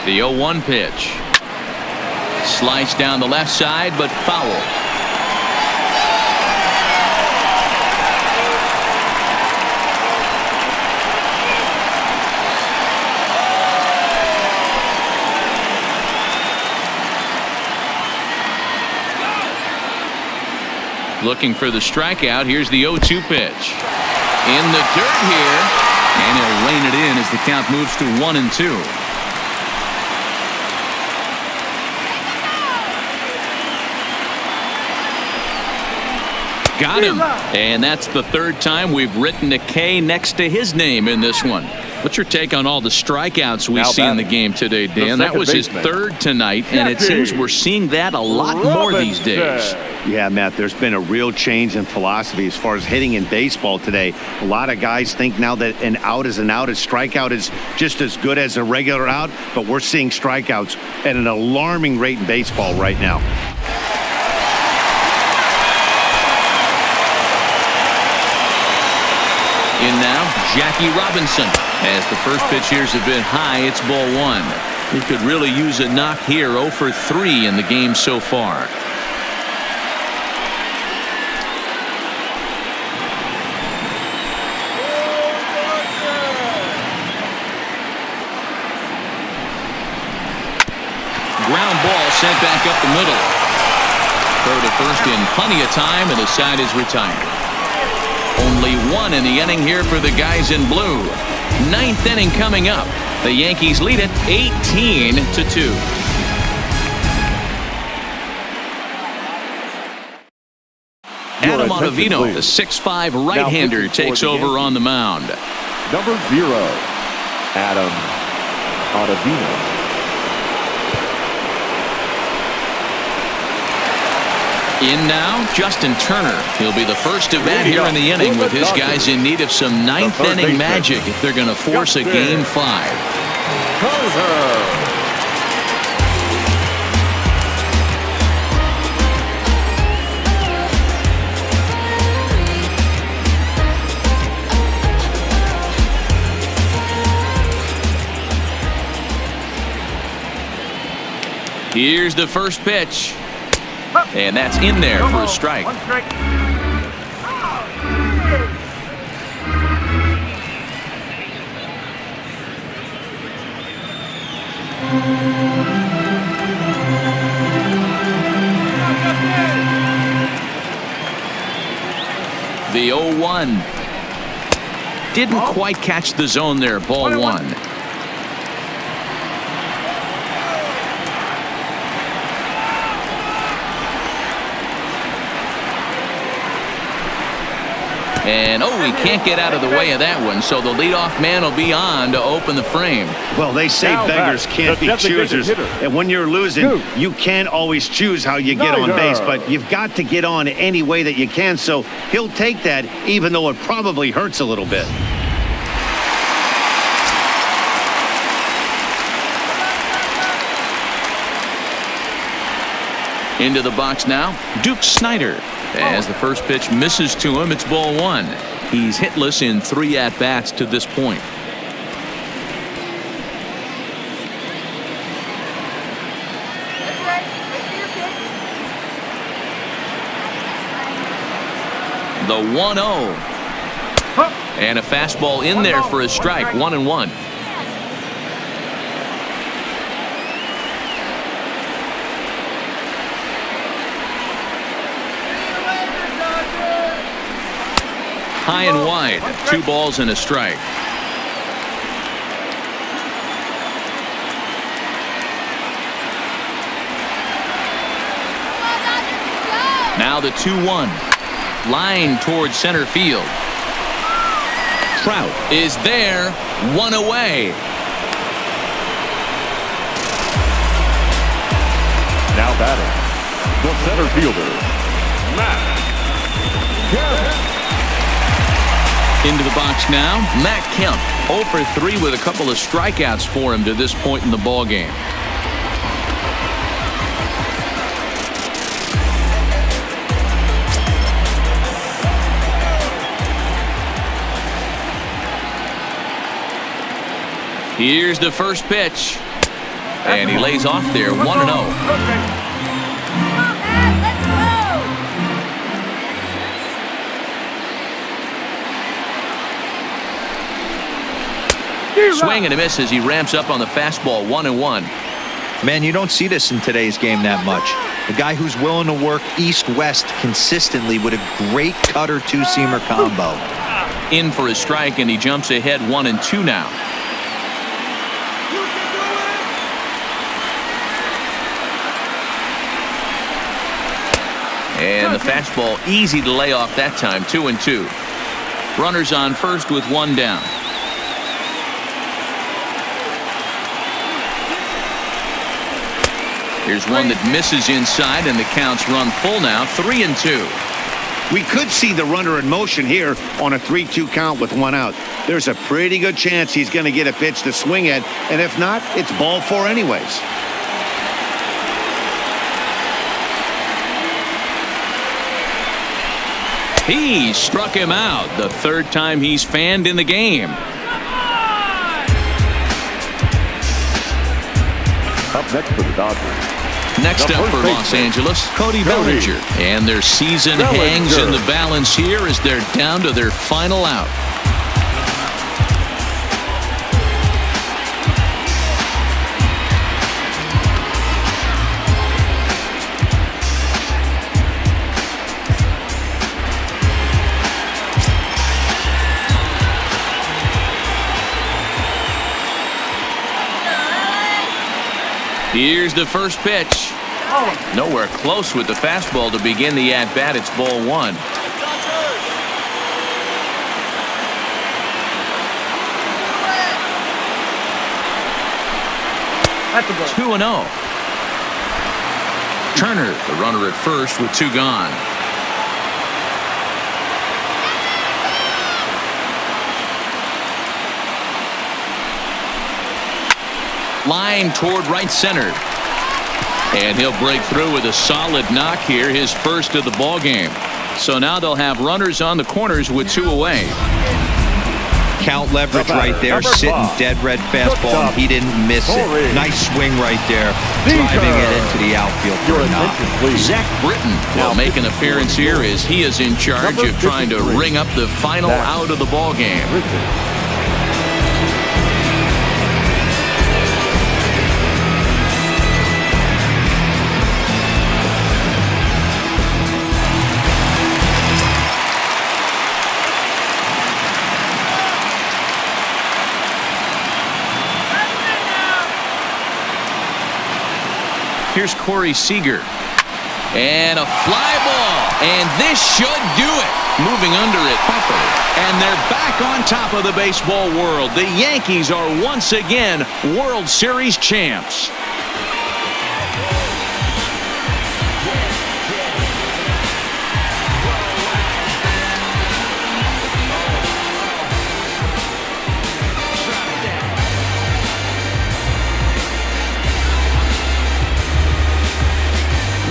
The 0-1 pitch. Sliced down the left side, but foul. Looking for the strikeout. Here's the 0-2 pitch. In the dirt here. And he'll rein it in as the count moves to 1-2. Got him. And that's the 3rd time we've written a K next to his name in this one. What's your take on all the strikeouts we see in the game today, Dan? That was his 3rd tonight, and it seems we're seeing that a lot more these days. Yeah, Matt, there's been a real change in philosophy as far as hitting in baseball today. A lot of guys think now that an out is an out. A strikeout is just as good as a regular out, but we're seeing strikeouts at an alarming rate in baseball right now. In now, Jackie Robinson. As the first pitch here's a bit high, it's ball 1. He could really use a knock here. 0 for 3 in the game so far. Ground ball sent back up the middle. Throw to first in plenty of time, and the side is retired. Only 1 in the inning here for the guys in blue. 9th inning coming up. The Yankees lead it 18-2. Adam Ottavino, the 6'5" right-hander, takes over on the mound. Number 0, Adam Ottavino. In now, Justin Turner. He'll be the first to bat here in the inning with his guys in need of some 9th inning magic if they're going to force a Game 5. Here's the first pitch. And that's in there for a strike. The 0-1. didn't quite catch the zone there. Ball 1. And, he can't get out of the way of that one, so the leadoff man will be on to open the frame. Well, they say beggars can't be choosers, and when you're losing, you can't always choose how you get on base, but you've got to get on any way that you can, so he'll take that, even though it probably hurts a little bit. Into the box now, Snider. As the first pitch misses to him, it's ball 1. He's hitless in 3 at-bats to this point. The 1-0. And a fastball in there for a strike. 1-1. High and wide. 2 balls and a strike. Now the 2-1. Line towards center field. Trout is there. 1 away. Now batting, the center fielder, Matt. Into the box now, Matt Kemp. 0 for 3 with a couple of strikeouts for him to this point in the ball game. Here's the first pitch. And he lays off there. 1-0. Swing and a miss as he ramps up on the fastball. 1-1. Man, you don't see this in today's game that much. A guy who's willing to work east-west consistently with a great cutter two-seamer combo. In for a strike, and he jumps ahead 1-2 now. And the fastball easy to lay off that time. 2-2. Runners on first with 1 down. Here's one that misses inside, and the count's run full now. 3-2. We could see the runner in motion here on a 3-2 count with 1 out. There's a pretty good chance he's going to get a pitch to swing at, and if not, it's ball 4 anyways. He struck him out. The 3rd time he's fanned in the game. Up next for the Dodgers. Next up for Los Angeles, Cody Bellinger. And their season hangs in the balance here as they're down to their final out. Here's the first pitch. Nowhere close with the fastball to begin the at-bat. It's ball 1. That's a ball. 2-0. Turner, the runner at first with 2 gone. Line toward right center. And he'll break through with a solid knock here, his first of the ball game. So now they'll have runners on the corners with 2 away. Count leverage right there, sitting dead red fastball, and he didn't miss it. Nice swing right there, driving it into the outfield for a knock. Zach Britton will make an appearance here as he is in charge of trying to ring up the final out of the ball game. Here's Corey Seager. And a fly ball. And this should do it. Moving under it. And they're back on top of the baseball world. The Yankees are once again World Series champs.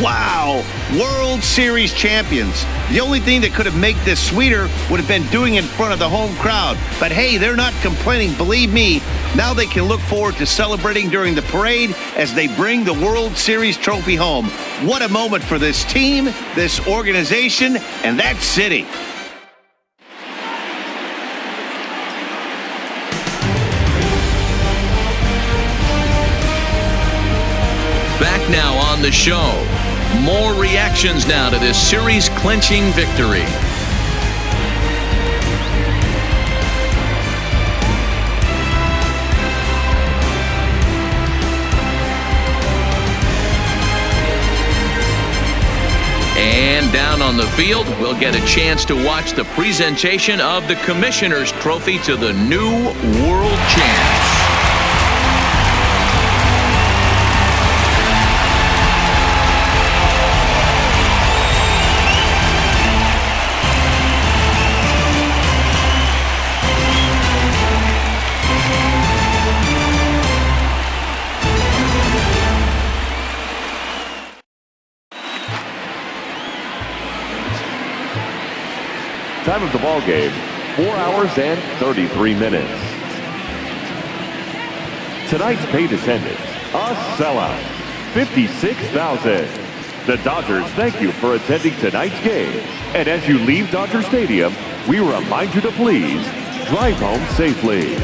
Wow, World Series champions. The only thing that could have made this sweeter would have been doing it in front of the home crowd. But hey, they're not complaining, believe me. Now they can look forward to celebrating during the parade as they bring the World Series trophy home. What a moment for this team, this organization, and that city. Back now on the show. More reactions now to this series-clinching victory. And down on the field, we'll get a chance to watch the presentation of the Commissioner's Trophy to the new World Champs. Time of the ball game, 4 hours and 33 minutes. Tonight's paid attendance, a sellout, 56,000. The Dodgers thank you for attending tonight's game. And as you leave Dodger Stadium, we remind you to please drive home safely.